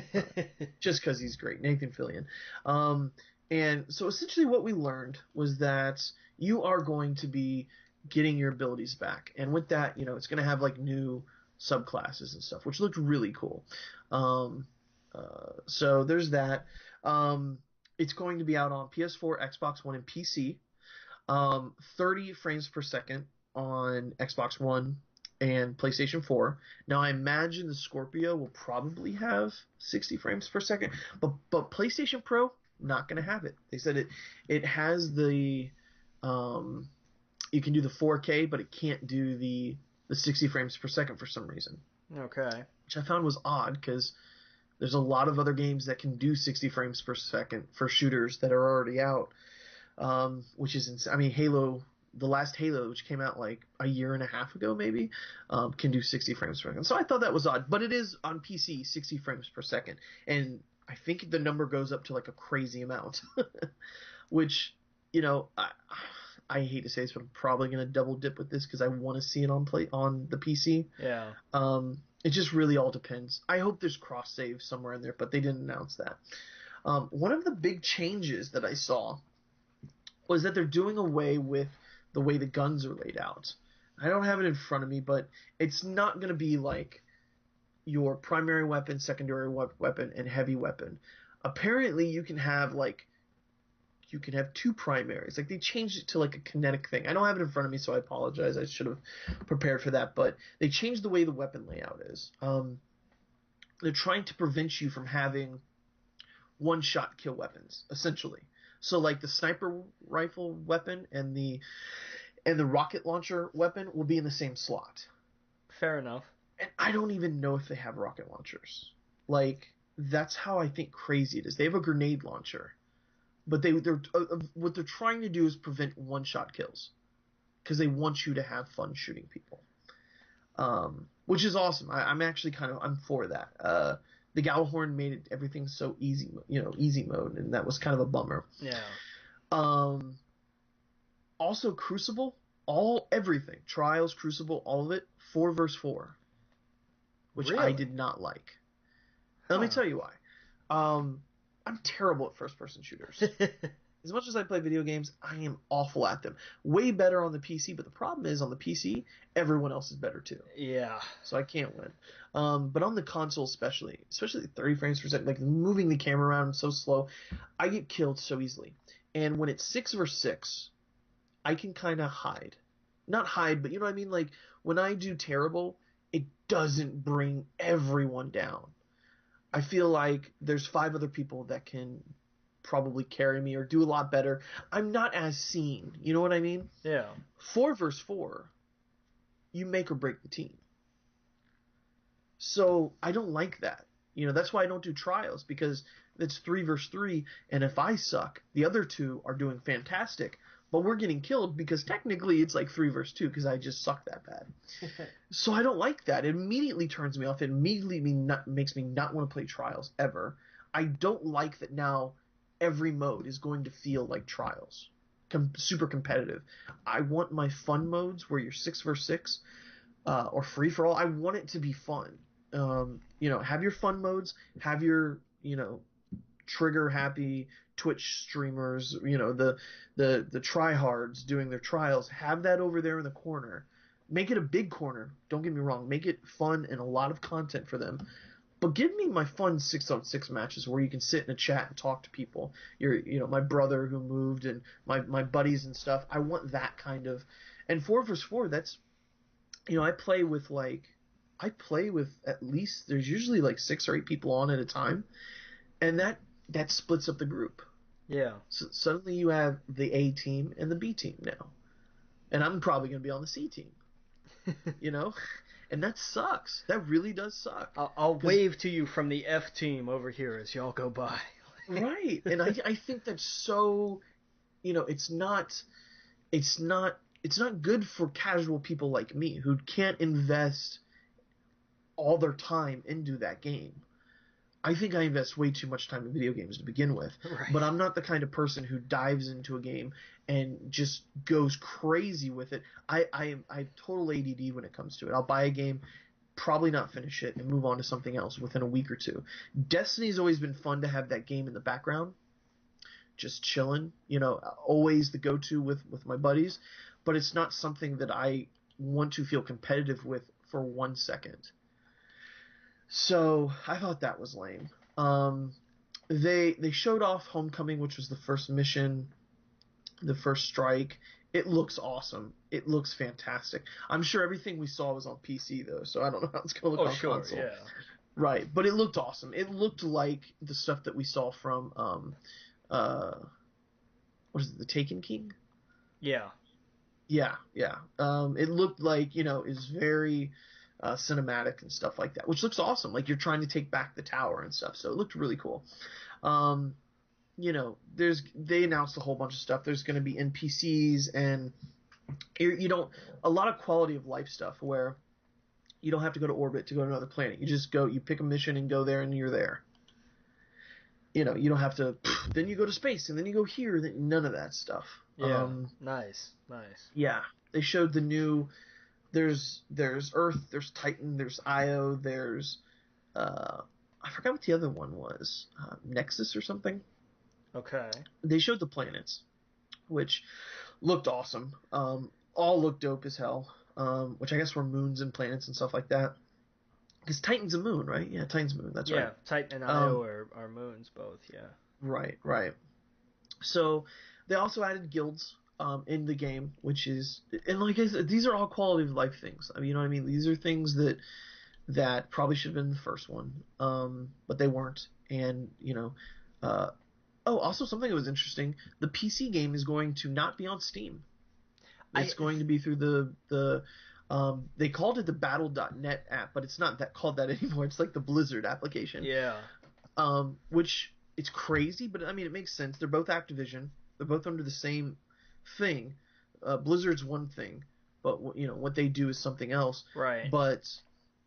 just because he's great, Nathan Fillion. And so essentially what we learned was that you are going to be getting your abilities back. And with that, it's going to have like new subclasses and stuff, which looked really cool. So there's that. It's going to be out on PS4, Xbox One, and PC. 30 frames per second on Xbox One and PlayStation 4. Now I imagine the Scorpio will probably have 60 frames per second, but PlayStation Pro not going to have it. They said it has the you can do the 4K, but it can't do the 60 frames per second for some reason. Okay. Which I found was odd because there's a lot of other games that can do 60 frames per second for shooters that are already out, which is insane. I mean, Halo, the last Halo, which came out like a year and a half ago maybe, can do 60 frames per second. So I thought that was odd, but it is on PC 60 frames per second, and I think the number goes up to like a crazy amount, which, I hate to say this, but I'm probably going to double dip with this because I want to see it on the PC. Yeah. It just really all depends. I hope there's cross save somewhere in there, but they didn't announce that. One of the big changes that I saw was that they're doing away with the way the guns are laid out. I don't have it in front of me, but it's not going to be like your primary weapon, secondary weapon, and heavy weapon. Apparently, you can have two primaries. Like, they changed it to like a kinetic thing. I don't have it in front of me, so I apologize. I should have prepared for that. But they changed the way the weapon layout is. They're trying to prevent you from having one-shot kill weapons, essentially. So, like, the sniper rifle weapon and the rocket launcher weapon will be in the same slot. Fair enough. And I don't even know if they have rocket launchers. Like, that's how I think crazy it is. They have a grenade launcher. But what they're trying to do is prevent one-shot kills, because they want you to have fun shooting people, which is awesome. I'm actually I'm for that. The Gjallarhorn made everything so easy, easy mode, and that was kind of a bummer. Yeah. Also, Crucible, everything, Trials, Crucible, all of it, 4 versus 4, which Really? I did not like. Let me tell you why. I'm terrible at first-person shooters. As much as I play video games, I am awful at them. Way better on the PC, but the problem is on the PC, everyone else is better too. Yeah. So I can't win. But on the console especially 30 frames per second, like moving the camera around so slow, I get killed so easily. And when it's 6 versus 6, I can kind of hide. Not hide, but you know what I mean? Like, when I do terrible, it doesn't bring everyone down. I feel like there's 5 other people that can probably carry me or do a lot better. I'm not as seen. You know what I mean? Yeah. 4 versus 4, you make or break the team. So I don't like that. That's why I don't do trials, because it's 3 versus 3, and if I suck, the other 2 are doing fantastic, but we're getting killed because technically it's like 3 versus 2 because I just suck that bad. So I don't like that. It immediately turns me off. It immediately makes me not want to play trials ever. I don't like that now every mode is going to feel like trials. Super competitive. I want my fun modes where you're 6 versus 6 or free for all. I want it to be fun. Have your fun modes. Have your, trigger happy Twitch streamers, the tryhards doing their trials. Have that over there in the corner. Make it a big corner. Don't get me wrong. Make it fun and a lot of content for them. But give me my fun 6-on-6 matches where you can sit in a chat and talk to people. My brother who moved and my buddies and stuff. I want that kind of. And 4 versus 4, that's, I play with at least, there's usually like 6 or 8 people on at a time. And that splits up the group. Yeah. So suddenly you have the A team and the B team now. And I'm probably going to be on the C team. And that sucks. That really does suck. I'll wave to you from the F team over here as y'all go by. Right. And I think that's so, it's not good for casual people like me who can't invest all their time into that game. I think I invest way too much time in video games to begin with. Right. But I'm not the kind of person who dives into a game and just goes crazy with it. I have total ADD when it comes to it. I'll buy a game, probably not finish it, and move on to something else within a week or two. Destiny's always been fun to have that game in the background, just chilling. Always the go-to with my buddies. but it's not something that I want to feel competitive with for 1 second. So I thought that was lame. They showed off Homecoming, which was the first mission, the first strike. It looks awesome. It looks fantastic. I'm sure everything we saw was on PC though, so I don't know how it's going to look on console. Yeah. Right, but it looked awesome. It looked like the stuff that we saw from what is it, the Taken King? Yeah. Yeah. It looked like, is very cinematic and stuff like that, which looks awesome. Like you're trying to take back the tower and stuff, so it looked really cool. They announced a whole bunch of stuff. There's going to be NPCs and a lot of quality of life stuff where you don't have to go to orbit to go to another planet. You just go, you pick a mission and go there, and you're there. You don't have to. Then you go to space, and then you go here. None of that stuff. Yeah. Nice. Yeah, they showed the new. There's Earth, there's Titan, there's Io, there's I forgot what the other one was. Nexus or something. Okay. They showed the planets, which looked awesome. All looked dope as hell. Which I guess were moons and planets and stuff like that. Because Titan's a moon, right? Yeah, Titan's a moon. That's right. Yeah, Titan and Io are moons both. Yeah. Right. So they also added guilds in the game, which is, and like I said, these are all quality of life things. I mean, you know what I mean? These are things that probably should have been the first one, but they weren't. And also something that was interesting: the PC game is going to not be on Steam. It's going to be through the they called it the Battle.net app, but it's not called that anymore. It's like the Blizzard application. Yeah. Which it's crazy, but I mean it makes sense. They're both Activision. They're both under the same thing. Blizzard's one thing, but what they do is something else. Right. But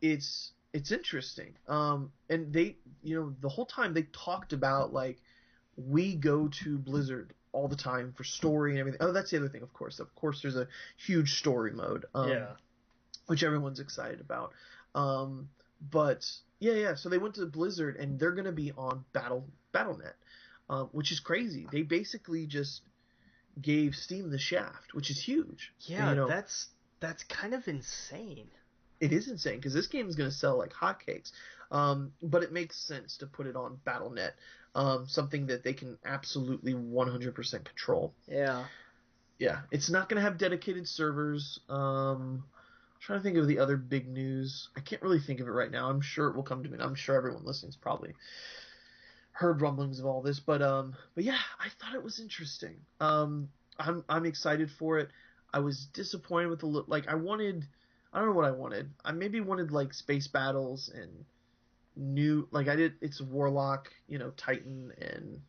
it's interesting. And they the whole time they talked about like we go to Blizzard all the time for story and everything. Oh, that's the other thing, of course. Of course, there's a huge story mode, which everyone's excited about. But yeah. So they went to Blizzard, and they're gonna be on Battle.net, which is crazy. They basically just gave Steam the shaft, which is huge. Yeah, that's kind of insane. It is insane because this game is gonna sell like hotcakes. But it makes sense to put it on Battle.net. Something that they can absolutely 100% control. Yeah. Yeah, it's not going to have dedicated servers. I'm trying to think of the other big news. I can't really think of it right now. I'm sure it will come to me. I'm sure everyone listening's probably heard rumblings of all this, but yeah, I thought it was interesting. I'm excited for it. I was disappointed with I don't know what I wanted. I maybe wanted like space battles and new, it's Warlock, Titan, and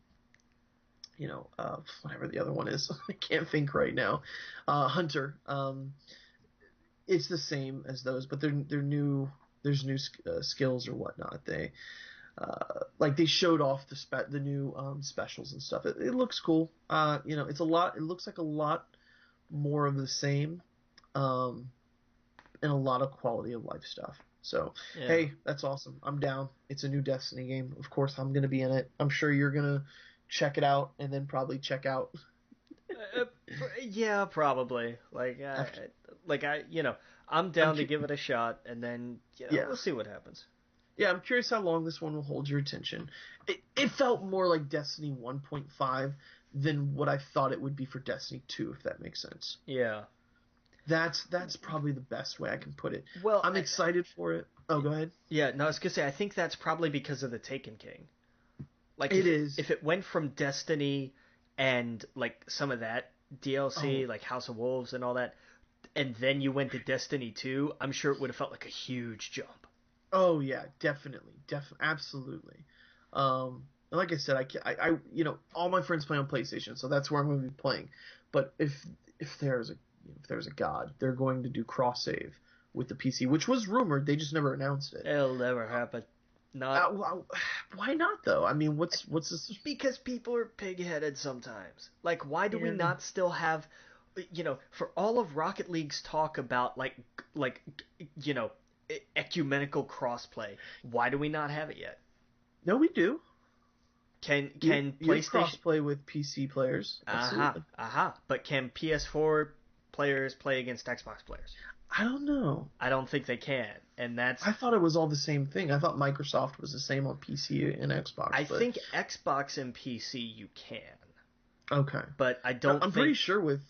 whatever the other one is. I can't think right now. Hunter. It's the same as those, but they're new. There's new skills or whatnot. They they showed off the new specials and stuff. It looks cool. It's a lot. It looks like a lot more of the same, and a lot of quality of life stuff. So, yeah. Hey, that's awesome. I'm down. It's a new Destiny game. Of course, I'm going to be in it. I'm sure you're going to check it out and then probably check out. Yeah, probably. I'm down to give it a shot, and then we'll see what happens. Yeah, I'm curious how long this one will hold your attention. It felt more like Destiny 1.5 than what I thought it would be for Destiny 2, if that makes sense. Yeah. That's probably the best way I can put it. Well, I'm excited for it. Oh, go ahead. Yeah, no, I was gonna say I think that's probably because of the Taken King. If it went from Destiny and some of that DLC, like House of Wolves and all that, and then you went to Destiny 2, I'm sure it would have felt like a huge jump. Oh yeah, definitely, absolutely. Like I said, I all my friends play on PlayStation, so that's where I'm going to be playing. But if there's a god, they're going to do cross save with the PC, which was rumored. They just never announced it. It'll never happen. Why not though? I mean, what's this? Because people are pig-headed sometimes. Why do we not still have, for all of Rocket League's talk about ecumenical crossplay? Why do we not have it yet? No, we do. Can PlayStation you crossplay with PC players? Absolutely. But can PS4 players play against Xbox players? I don't know. I don't think they can, and that's. I thought it was all the same thing. I thought Microsoft was the same on PC and Xbox. I think Xbox and PC you can. Okay. But I don't. I'm pretty sure with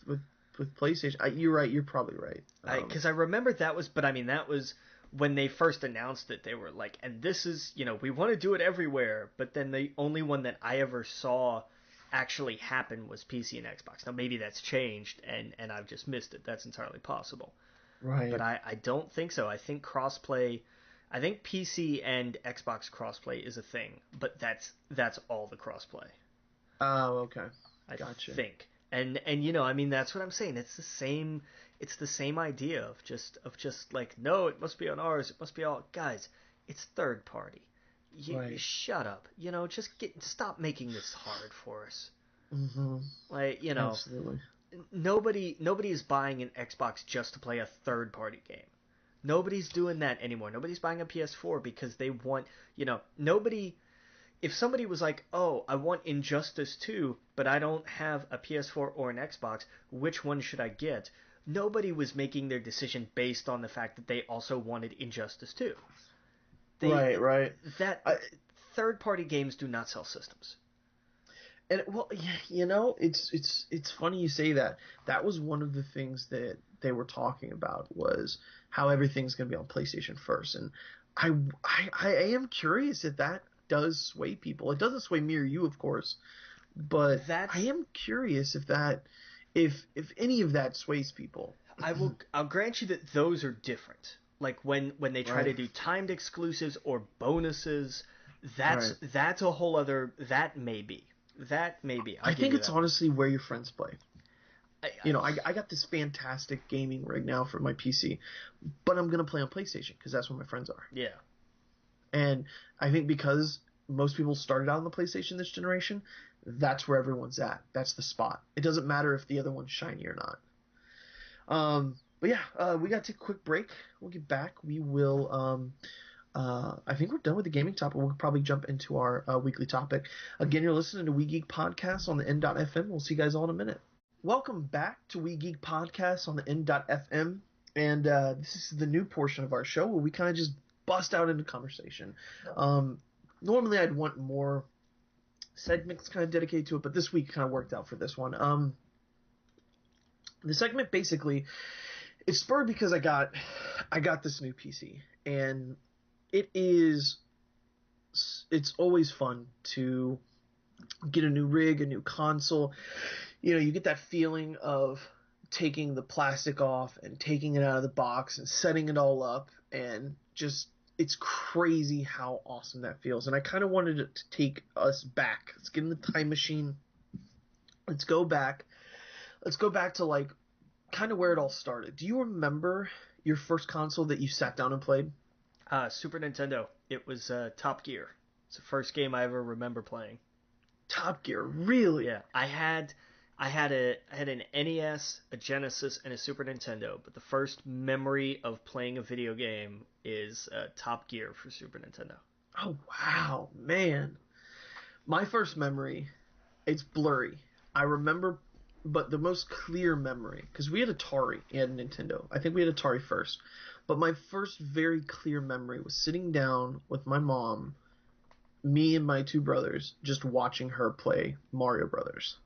PlayStation. You're right. You're probably right. Because I remember that was, but I mean that was when they first announced it. They were like, and this is, we want to do it everywhere. But then the only one that I ever saw actually happen was PC and Xbox. Now maybe that's changed and I've just missed it. That's entirely possible. Right. But I don't think so. I think crossplay. I think PC and Xbox crossplay is a thing, but that's all the crossplay. Oh, okay. Gotcha. I think. And I mean that's what I'm saying. It's the same idea of just like, no, it must be on ours. It must be all guys. It's third party. You shut up. Just stop making this hard for us. Mm-hmm. Like, Absolutely. Nobody is buying an Xbox just to play a third party game. Nobody's doing that anymore. Nobody's buying a PS4 because they want, nobody. If somebody was like, oh, I want Injustice 2, but I don't have a PS4 or an Xbox, which one should I get? Nobody was making their decision based on the fact that they also wanted Injustice 2. Right. Third-party games do not sell systems. And it's funny you say that. That was one of the things that they were talking about was how everything's going to be on PlayStation first. And I am curious if that does sway people. It doesn't sway me or you, of course, but I am curious if any of that sways people. I'll grant you that those are different. Like when they try to do timed exclusives or bonuses, that's a whole other. That may be. I think it's honestly where your friends play. I got this fantastic gaming rig now for my PC, but I'm gonna play on PlayStation because that's where my friends are. Yeah. And I think because most people started out on the PlayStation this generation, that's where everyone's at. That's the spot. It doesn't matter if the other one's shiny or not. But yeah, we got to take a quick break. We'll get back. We will. I think we're done with the gaming topic. We'll probably jump into our weekly topic. Again, you're listening to We Geek Podcast on the N.FM. We'll see you guys all in a minute. Welcome back to We Geek Podcast on the N.FM. And this is the new portion of our show where we kind of just bust out into conversation. Normally I'd want more segments kind of dedicated to it, but this week kind of worked out for this one. The segment basically, it's spurred because I got this new PC, and it's always fun to get a new rig, a new console. You get that feeling of taking the plastic off and taking it out of the box and setting it all up, and just it's crazy how awesome that feels. And I kind of wanted it to take us back. Let's get in the time machine. Let's go back to like kind of where it all started. Do you remember your first console that you sat down and played? Super Nintendo. It was Top Gear. It's the first game I ever remember playing. Top Gear, really? Yeah, I had an NES, a Genesis, and a Super Nintendo. But the first memory of playing a video game is Top Gear for Super Nintendo. Oh wow, man! My first memory, it's blurry. I remember, but the most clear memory, because we had Atari and Nintendo. I think we had Atari first. But my first very clear memory was sitting down with my mom, me and my two brothers, just watching her play Mario Brothers.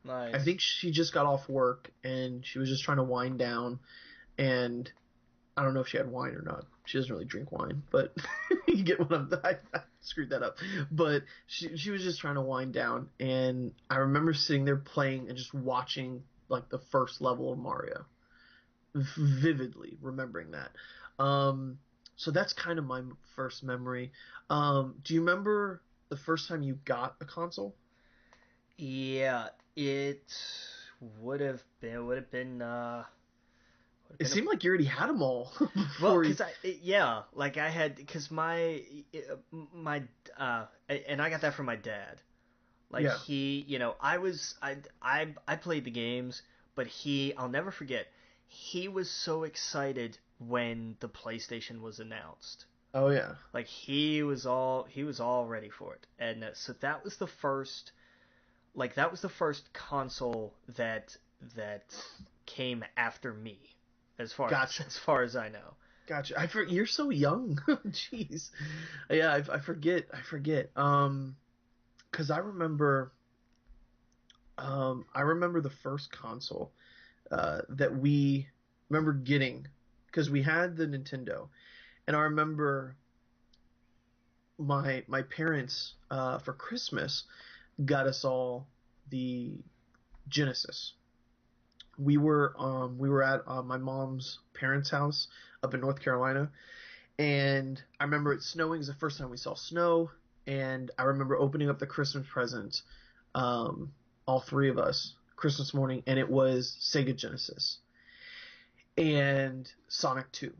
Nice. I think she just got off work and she was just trying to wind down, and I don't know if she had wine or not. She doesn't really drink wine, but you get what I screwed that up. But she was just trying to wind down, and I remember sitting there playing and just watching like the first level of Mario. Vividly remembering that. So that's kind of my first memory. Do you remember the first time you got a console? Yeah, it would have been. It seemed like you already had them all. Well, because I had, because my and I got that from my dad. Like he, I played the games, but I'll never forget. He was so excited when the PlayStation was announced. Oh yeah. Like he was all ready for it. And so that was the first console that came after me, Gotcha. as far as I know. Gotcha. You're so young. Jeez. Yeah, I forget. I forget. Because I remember the first console that we remember getting, because we had the Nintendo, and I remember my parents for Christmas got us all the Genesis. We were at my mom's parents' house up in North Carolina, and I remember it snowing. It was the first time we saw snow, and I remember opening up the Christmas present, all three of us, Christmas morning, and it was Sega Genesis and Sonic 2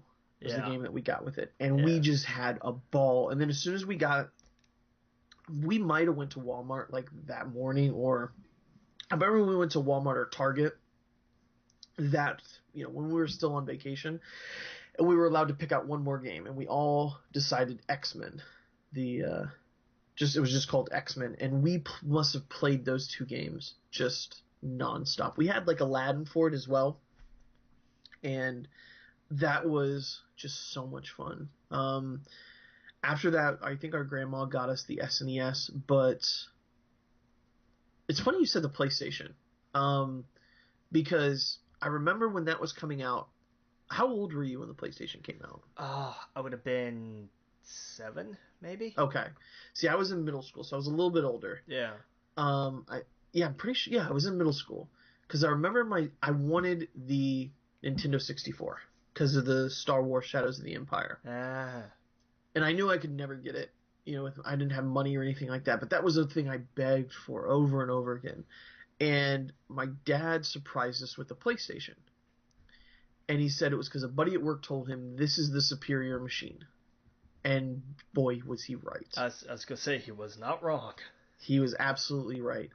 was the game that we got with it, and we just had a ball. And then as soon as we might have went to Walmart like that morning, or I remember we went to Walmart or Target that, when we were still on vacation, and we were allowed to pick out one more game, and we all decided X-Men. It was just called X-Men, and we must have played those two games just nonstop. We had like Aladdin for it as well, and that was just so much fun. After that, I think our grandma got us the SNES, but it's funny you said the PlayStation, because I remember when that was coming out. How old were you when the PlayStation came out? Oh, I would have been 7, maybe. Okay. See, I was in middle school, so I was a little bit older. Yeah. I'm pretty sure. Yeah, I was in middle school because I remember I wanted the Nintendo 64 because of the Star Wars Shadows of the Empire. Ah. And I knew I could never get it. I didn't have money or anything like that, but that was a thing I begged for over and over again. And my dad surprised us with the PlayStation. And he said it was because a buddy at work told him this is the superior machine. And boy, was he right. I was going to say, he was not wrong. He was absolutely right.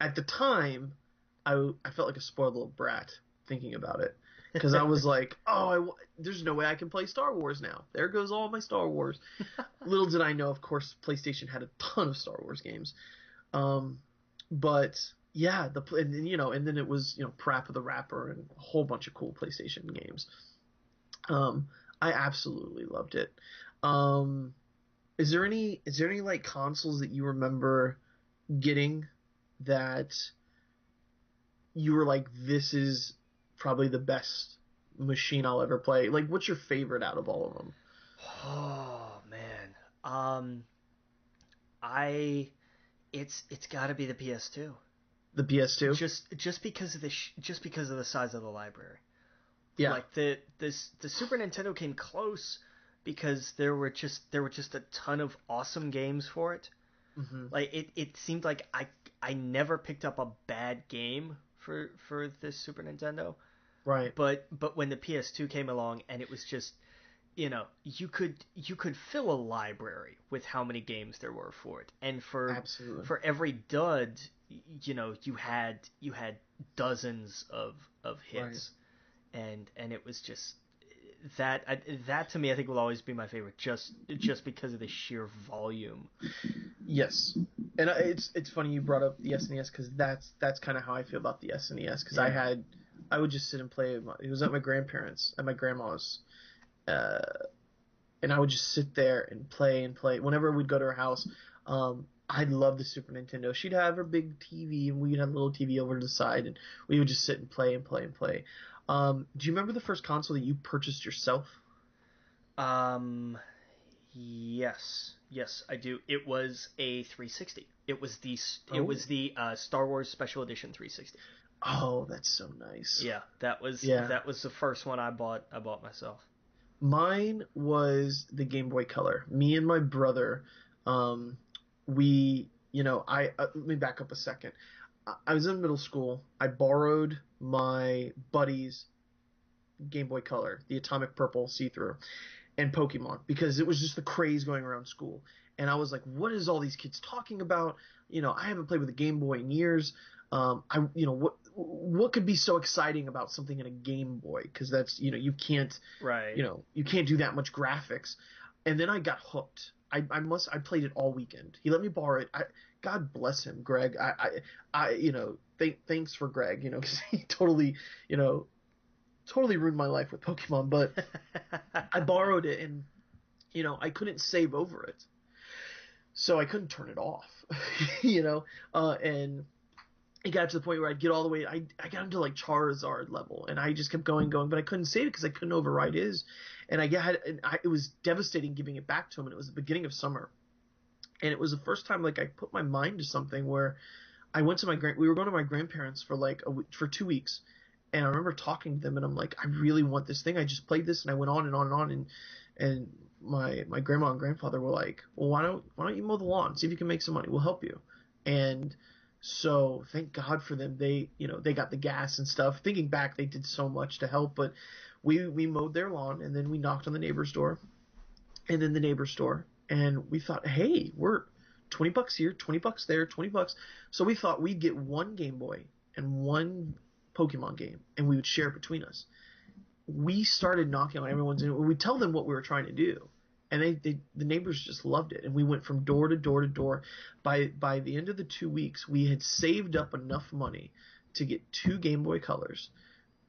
At the time, I felt like a spoiled little brat thinking about it. Because I was like, there's no way I can play Star Wars now. There goes all my Star Wars. Little did I know, of course, PlayStation had a ton of Star Wars games. But yeah, and then it was, Parappa the Rapper and a whole bunch of cool PlayStation games. I absolutely loved it. Is there any like consoles that you remember getting that you were like, this is probably the best machine I'll ever play? Like, what's your favorite out of all of them? Oh man, it's got to be the PS2. The PS2, just because of the size of the library. Yeah, like the Super Nintendo came close because there were just a ton of awesome games for it. Mm-hmm. Like it seemed like I never picked up a bad game for this Super Nintendo. Right. But when the PS2 came along, and it was just, you could fill a library with how many games there were for it, and for every dud, you had dozens of hits. Right. And it was just that to me, I think, will always be my favorite, just because of the sheer volume. Yes, and it's funny you brought up the SNES, because that's kind of how I feel about the SNES, because I would just sit and play. It was at my grandparents, at my grandma's, and I would just sit there and play. Whenever we'd go to her house, I'd love the Super Nintendo. She'd have her big TV, and we'd have a little TV over to the side, and we would just sit and play. Do you remember the first console that you purchased yourself? Yes, I do. It was a 360. It was the Star Wars Special Edition 360. Oh, that's so nice. Yeah, that was the first one I bought myself. Mine was the Game Boy Color. Me and my brother, let me back up a second. I was in middle school. I borrowed my buddy's Game Boy Color, the Atomic Purple see-through, and Pokemon, because it was just the craze going around school. And I was like, what is all these kids talking about? I haven't played with a Game Boy in years. What could be so exciting about something in a Game Boy? Because that's, you can't, right. You can't do that much graphics. And then I got hooked. I played it all weekend. He let me borrow it. God bless him, Greg. Thanks for Greg, because he totally, you know, totally ruined my life with Pokemon. But I borrowed it, and I couldn't save over it, so I couldn't turn it off. And it got to the point where I'd get all the way. I got into like Charizard level, and I just kept going, but I couldn't save it because I couldn't override his. And it was devastating giving it back to him. And it was the beginning of summer, and it was the first time like I put my mind to something where I went to we were going to my grandparents for like for 2 weeks, and I remember talking to them, and I'm like, I really want this thing. I just played this, and I went on and on and on, and my grandma and grandfather were like, well, why don't you mow the lawn, see if you can make some money, we'll help you. And so thank God for them. They got the gas and stuff. Thinking back, they did so much to help, but we mowed their lawn, and then we knocked on the neighbor's door, and then the neighbor's door, and we thought, hey, we're $20 here, $20 there, $20. So we thought we'd get one Game Boy and one Pokemon game, and we would share it between us. We started knocking on everyone's door. We'd tell them what we were trying to do, and the neighbors just loved it. And we went from door to door to door. By the end of the 2 weeks, we had saved up enough money to get 2 Game Boy Colors.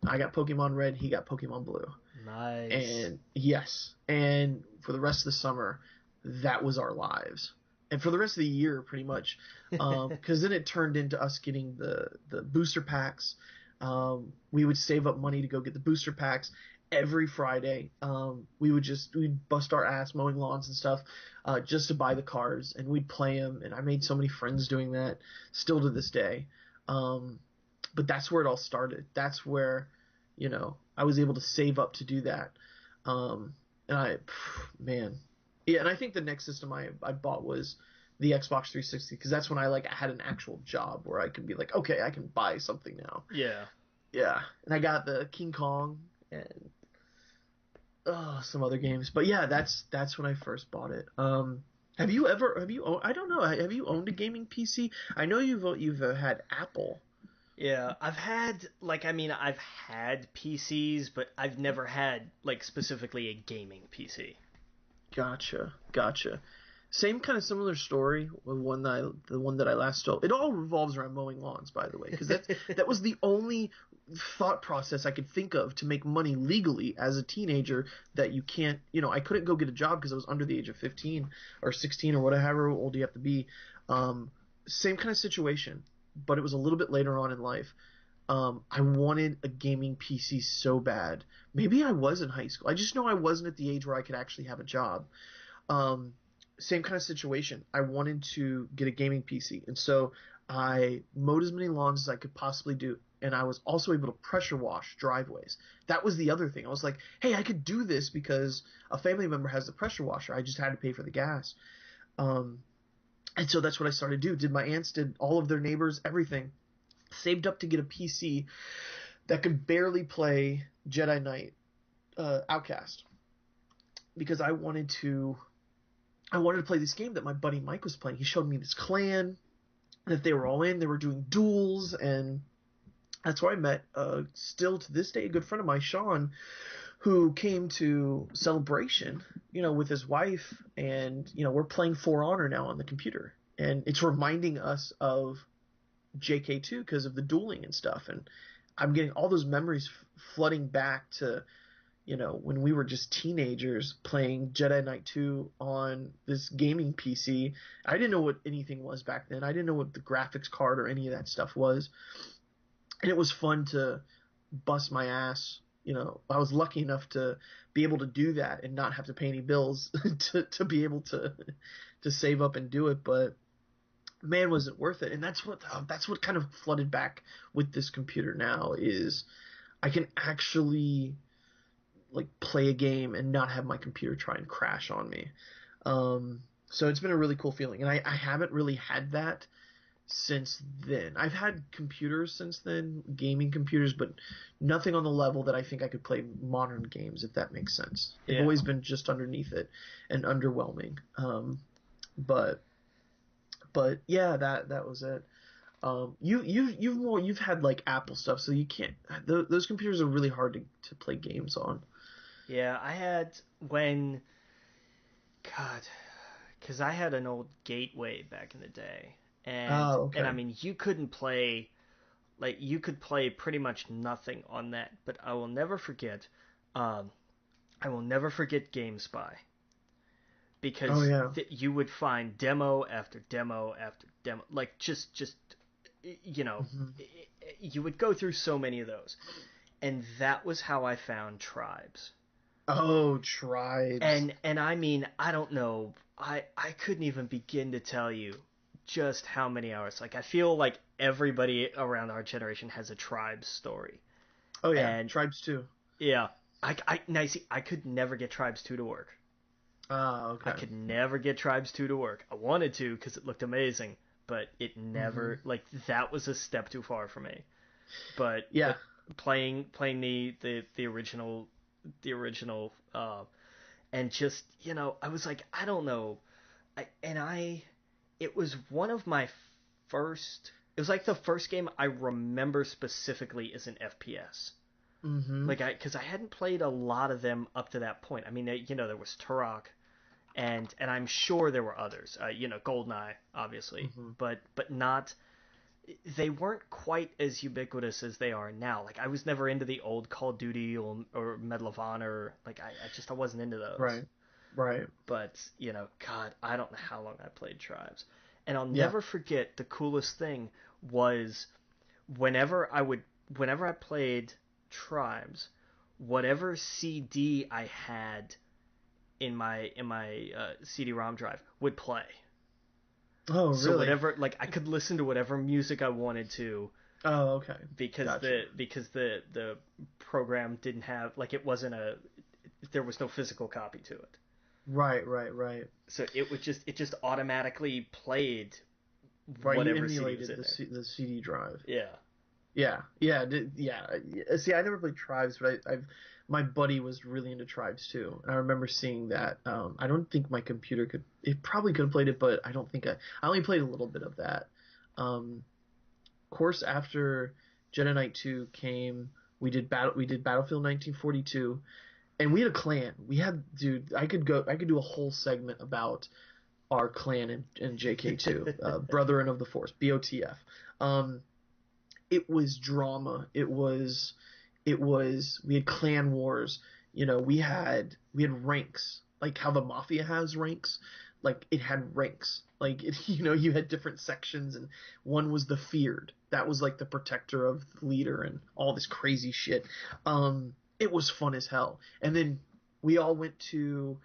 I got Pokemon Red, he got Pokemon Blue. Nice. And yes, and for the rest of the summer, that was our lives. And for the rest of the year, pretty much, because then it turned into us getting the booster packs. We would save up money to go get the booster packs every Friday. We'd bust our ass mowing lawns and stuff just to buy the cards, and we'd play them. And I made so many friends doing that, still to this day. But that's where it all started. That's where, I was able to save up to do that. Yeah, and I think the next system I bought was the Xbox 360, because that's when I had an actual job where I could be like, okay, I can buy something now. Yeah. Yeah, and I got the King Kong and some other games, but yeah, that's when I first bought it. Have you owned a gaming PC? I know you've had Apple. Yeah, I've had I've had PCs, but I've never had specifically a gaming PC. Gotcha. Same kind of similar story with the one that I last stole. It all revolves around mowing lawns, by the way, because that was the only thought process I could think of to make money legally as a teenager. That you can't, I couldn't go get a job because I was under the age of 15 or 16 or whatever old you have to be. Same kind of situation, but it was a little bit later on in life. I wanted a gaming PC so bad. Maybe I was in high school. I just know I wasn't at the age where I could actually have a job. Same kind of situation. I wanted to get a gaming PC, and so I mowed as many lawns as I could possibly do, and I was also able to pressure wash driveways. That was the other thing. I was like, hey, I could do this because a family member has the pressure washer. I just had to pay for the gas. And so that's what I started to do. Did my aunts, did all of their neighbors, everything. Saved up to get a PC that could barely play Jedi Knight Outcast, because I wanted to play this game that my buddy Mike was playing. He showed me this clan that they were all in. They were doing duels, and that's where I met, still to this day, a good friend of mine, Sean, who came to Celebration, with his wife, and, we're playing For Honor now on the computer. And it's reminding us of JK2 because of the dueling and stuff. And I'm getting all those memories flooding back to, when we were just teenagers playing Jedi Knight 2 on this gaming PC. I didn't know what anything was back then. I didn't know what the graphics card or any of that stuff was. And it was fun to bust my ass. I was lucky enough to be able to do that and not have to pay any bills to be able to save up and do it. But man, was it worth it. And that's what kind of flooded back with this computer now, is I can actually play a game and not have my computer try and crash on me. So it's been a really cool feeling, and I haven't really had that since then. I've had computers since then, gaming computers, but nothing on the level that I think I could play modern games, if that makes sense. They've always been just underneath it and underwhelming. But yeah, that was it. You've had Apple stuff, so you can't. Those computers are really hard to play games on. Yeah, I had when. God, because I had an old Gateway back in the day, Oh, and I okay. mean you couldn't play like you could play pretty much nothing on that. But um, I will never forget GameSpy Oh because yeah. you would find demo after demo after demo, like just you know, Hmm. you would go through so many of those, and that was how I found Tribes. Oh, tribes. And I mean, I don't know, I couldn't even begin to tell you just how many hours. Like I feel like everybody around our generation has a Tribes story, Oh yeah, and tribes too. yeah, now see, I could never get Tribes 2 to work. Ah, I okay. could never get Tribes 2 to work. I wanted to because it looked amazing, but it Hmm. never, like, that was a step too far for me. Yeah. But playing the original and just, I was like, I don't know. It was one of my first, it was like the first game I remember specifically as an FPS. Hmm. Because I hadn't played a lot of them up to that point. I mean, there was Turok, and I'm sure there were others. Goldeneye, obviously, Hmm. but not. They weren't quite as ubiquitous as they are now. Like I was never into the old Call of Duty or Medal of Honor. Like I wasn't into those. Right. Right. But God, I don't know how long I played Tribes, and I'll Yeah. never forget the coolest thing was whenever I would whenever I played Tribes, whatever CD I had in my CD-ROM drive would play. Oh, So really? whatever, like I could listen to whatever music I wanted to Oh, okay. because Gotcha. the program didn't have, like, it wasn't a there was no physical copy to it. Right. Right. Right. So it just automatically played Right. You whatever CD was emulated in there. the CD drive. Yeah. Yeah. Yeah. Yeah. See, I never played tribes, but I've my buddy was really into tribes too, and I remember seeing that. I don't think my computer could. It probably could have played it, but I don't think I only played a little bit of that. Course after Jedi Knight 2 came, we did Battlefield 1942, and we had a clan. We had dude, I could do a whole segment about our clan in JK2, Brethren of the Force, BOTF. Um, it was drama. It was we had clan wars. We had ranks, like how the mafia has ranks. Like it had ranks. Like you had different sections, and one was the feared. That was like the protector of the leader and all this crazy shit. It was fun as hell. And then we all went to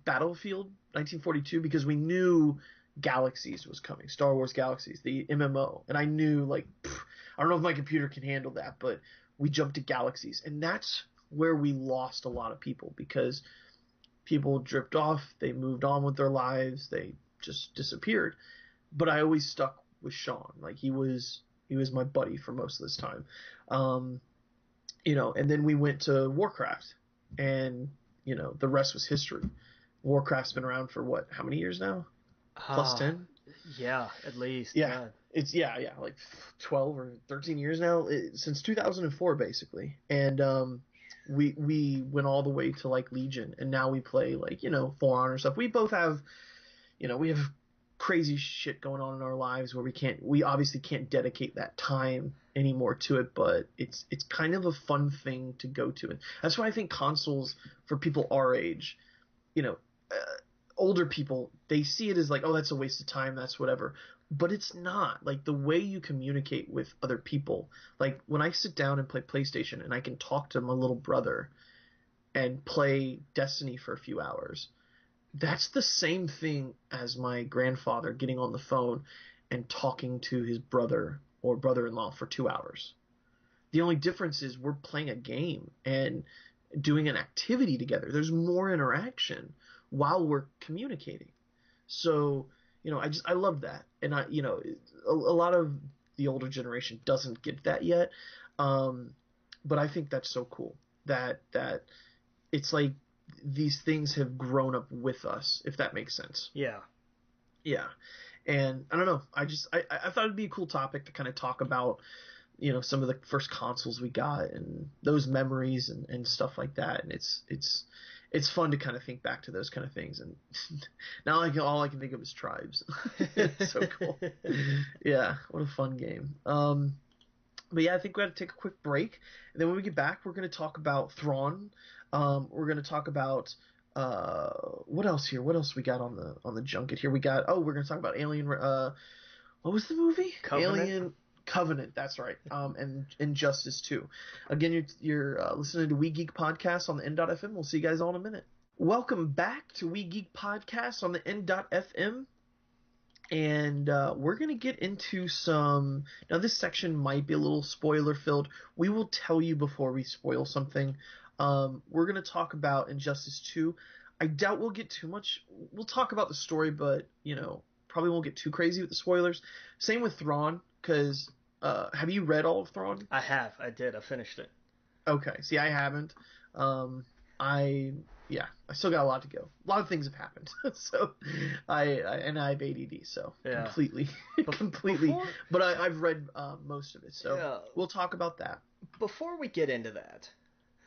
Battlefield 1942 because we knew Galaxies was coming, Star Wars Galaxies, the MMO, and I knew like I don't know if my computer can handle that, but we jumped to Galaxies, and that's where we lost a lot of people because people dripped off, they moved on with their lives, they just disappeared. But I always stuck with Sean, like he was my buddy for most of this time. Um, and then we went to Warcraft, and the rest was history. Warcraft's been around for what? How many years now? Plus Ah, 10? yeah, at least, Yeah. God. It's yeah, like 12 or 13 years now, since 2004 basically. And we went all the way to like Legion, and now we play like, For Honor stuff. We both have, we have crazy shit going on in our lives where we obviously can't dedicate that time anymore to it, but it's kind of a fun thing to go to. And that's why I think consoles for people our age, you know, uh, older people, they see it as like, oh, that's a waste of time, that's whatever. But it's not. Like the way you communicate with other people, like when I sit down and play PlayStation and I can talk to my little brother and play Destiny for a few hours, that's the same thing as my grandfather getting on the phone and talking to his brother or brother-in-law for 2 hours. The only difference is we're playing a game and doing an activity together. There's more interaction while we're communicating. So, I love that. And a lot of the older generation doesn't get that yet. Um, but I think that's so cool that it's like these things have grown up with us, if that makes sense. Yeah. Yeah. And I don't know. I thought it'd be a cool topic to kind of talk about, some of the first consoles we got and those memories and stuff like that. And it's fun to kind of think back to those kind of things, and now all I can think of is Tribes. It's so cool. Yeah, what a fun game. But yeah, I think we got to take a quick break, and then when we get back, we're going to talk about Thrawn. We're going to talk about what else here? What else we got on the junket here? We're going to talk about Alien. What was the movie? Covenant? Alien Covenant. That's right. And Injustice 2. Again, you're listening to We Geek Podcast on the N.FM. We'll see you guys all in a minute. Welcome back to We Geek Podcast on the N.FM. And we're going to get into some... Now, this section might be a little spoiler-filled. We will tell you before we spoil something. We're going to talk about Injustice 2. I doubt we'll get too much... We'll talk about the story, but, probably won't get too crazy with the spoilers. Same with Thrawn, because... have you read all of Thrawn? I have. I did. I finished it. Okay. See, I haven't. I still got a lot to go. A lot of things have happened. So I have ADD, so Yeah. completely. But I've read most of it, so we'll talk about that. Before we get into that,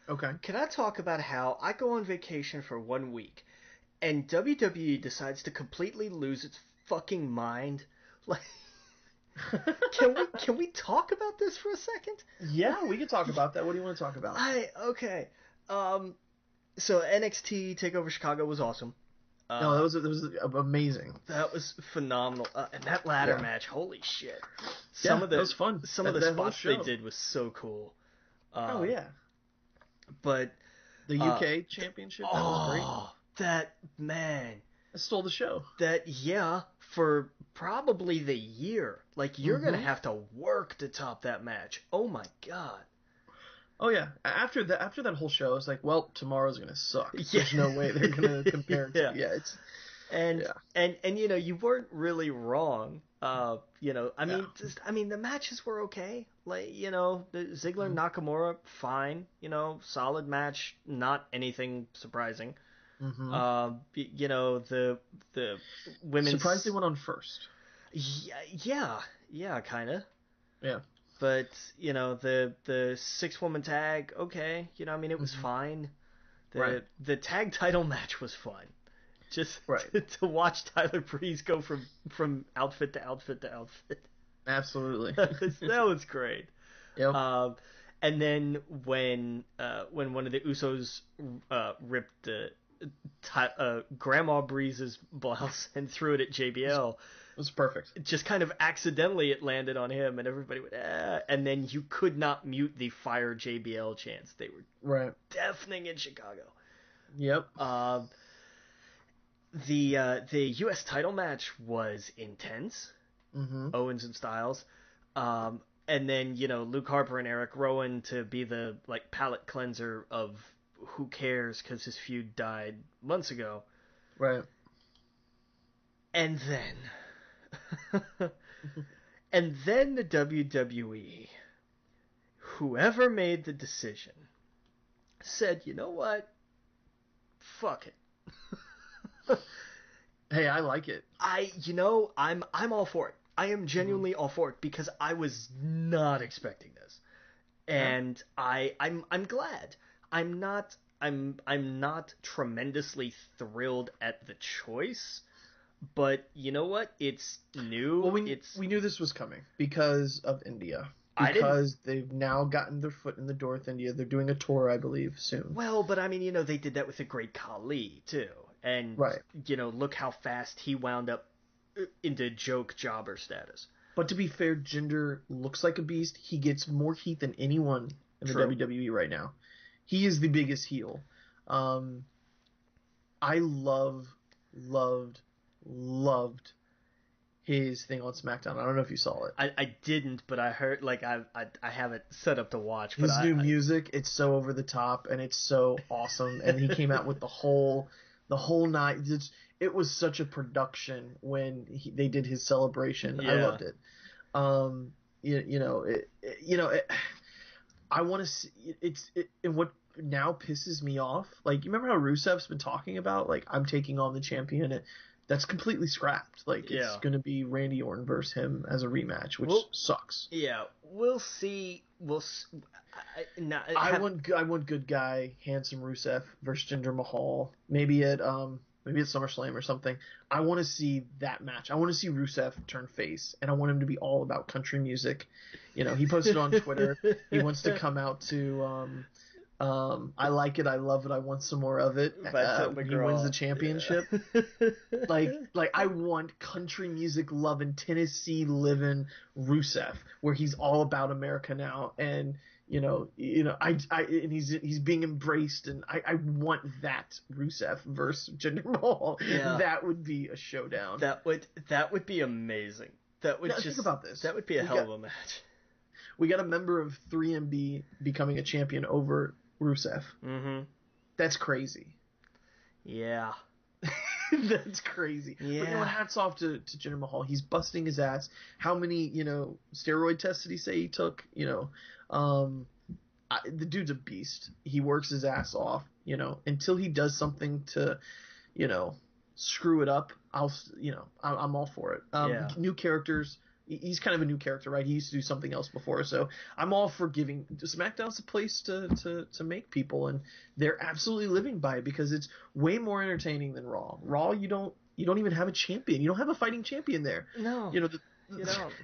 Okay. can I talk about how I go on vacation for 1 week and WWE decides to completely lose its fucking mind? Like, can we talk about this for a second? Yeah, we can talk about that. What do you want to talk about? Okay. So NXT Takeover Chicago was awesome. No, that was amazing. That was phenomenal. And that ladder match, holy shit! That was fun. Some of the spots they did was so cool. Oh yeah. But the UK Championship, that was great. That man. It stole the show. For probably the year. Like, you're gonna have to work to top that match. Oh my god. Oh yeah. After that whole show, it's like, well, tomorrow's gonna suck. There's no way they're gonna compare it to and you weren't really wrong. I mean, the matches were okay. Like, the Ziggler Nakamura, fine. Solid match, not anything surprising. Mm-hmm. The women's... Surprised they went on first. Yeah, kind of. Yeah. But, the 6-woman tag, okay. It was fine. The tag title match was fun. Just to watch Tyler Breeze go from outfit to outfit to outfit. Absolutely. That was great. Yep. And then when one of the Usos ripped Grandma Breeze's blouse and threw it at JBL. It was perfect. Just kind of accidentally it landed on him, and everybody went, and then you could not mute the fire JBL chants. They were deafening in Chicago. Yep. The U.S. title match was intense. Mm-hmm. Owens and Styles. And then, Luke Harper and Eric Rowan to be the, palate cleanser of who cares because his feud died months ago. Right. And then the WWE, whoever made the decision, said, you know what? Fuck it. Hey, I like it. I'm all for it. I am genuinely all for it because I was not expecting this. And I'm glad. I'm not tremendously thrilled at the choice, but you know what? It's new. Well, we knew this was coming because of India. Because they've now gotten their foot in the door with India. They're doing a tour, I believe, soon. Well, but I mean, they did that with the Great Khali too, and look how fast he wound up into joke jobber status. But to be fair, Jinder looks like a beast. He gets more heat than anyone in the WWE right now. He is the biggest heel. I loved his thing on SmackDown. I don't know if you saw it. I didn't, but I heard, I have it set up to watch. His new music, it's so over the top and it's so awesome. And he came out with the whole night. It was such a production when they did his celebration. Yeah. I loved it. I want to see and what now pisses me off. Like, you remember how Rusev's been talking about, like, I'm taking on the champion that's completely scrapped. Like it's Yeah. going to be Randy Orton versus him as a rematch, which sucks. Yeah, we'll see. I want good guy, handsome Rusev versus Jinder Mahal. Maybe at SummerSlam or something. I want to see that match. I want to see Rusev turn face, and I want him to be all about country music. You know, he posted on Twitter he wants to come out to I like it, I love it, I want some more of it. When he wins the championship. Yeah. Like I want country music loving, Tennessee living Rusev, where he's all about America now, and and he's being embraced, and I want that Rusev versus Jinder Mahal. Yeah. That would be a showdown. That would be amazing. Think about this. That would be a hell of a match. We got a member of 3MB becoming a champion over Rusev. Mm-hmm. That's crazy. Yeah. That's crazy. Yeah. But hats off to Jinder Mahal. He's busting his ass. How many, steroid tests did he say he took? The dude's a beast. He works his ass off, until he does something to, screw it up. I'm all for it. Yeah. New characters. He's kind of a new character, right? He used to do something else before, so I'm all for giving. SmackDown's a place to make people, and they're absolutely living by it because it's way more entertaining than Raw. Raw, you don't even have a champion. You don't have a fighting champion there. No, you don't.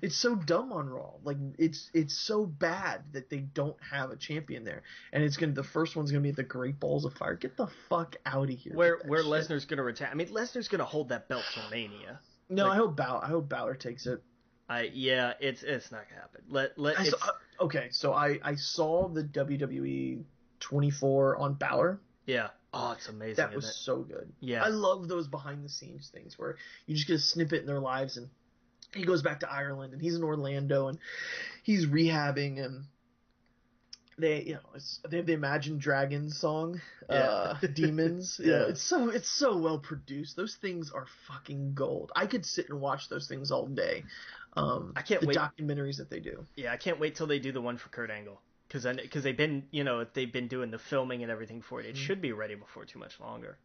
It's so dumb on Raw. Like it's so bad that they don't have a champion there, and the first one's gonna be the Great Balls of Fire. Get the fuck out of here. Where Lesnar's gonna retire? I mean, Lesnar's gonna hold that belt till Mania. No, I hope Balor takes it. It's not gonna happen. Okay, so I saw the WWE 24 on Balor. Yeah. Oh, it's amazing. That was so good. Yeah. I love those behind the scenes things where you just get a snippet in their lives, and he goes back to Ireland and he's in Orlando and he's rehabbing, and they have the Imagine Dragons song, Demons. Yeah. It's so well produced. Those things are fucking gold. I could sit and watch those things all day. I can't wait. The documentaries that they do. Yeah, I can't wait till they do the one for Kurt Angle, because they've been doing the filming and everything for it. It should be ready before too much longer.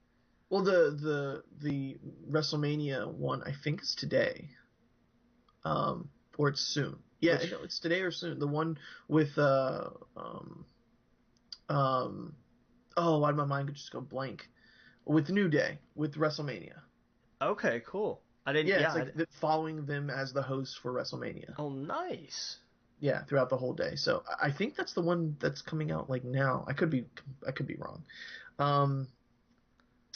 Well, the WrestleMania one I think is today, or it's soon. Yeah, it's today or soon. The one with why did my mind just go blank? With New Day, with WrestleMania. Okay, cool. I didn't. Yeah, it's like following them as the host for WrestleMania. Oh, nice. Yeah, throughout the whole day. So I think that's the one that's coming out like now. I could be wrong.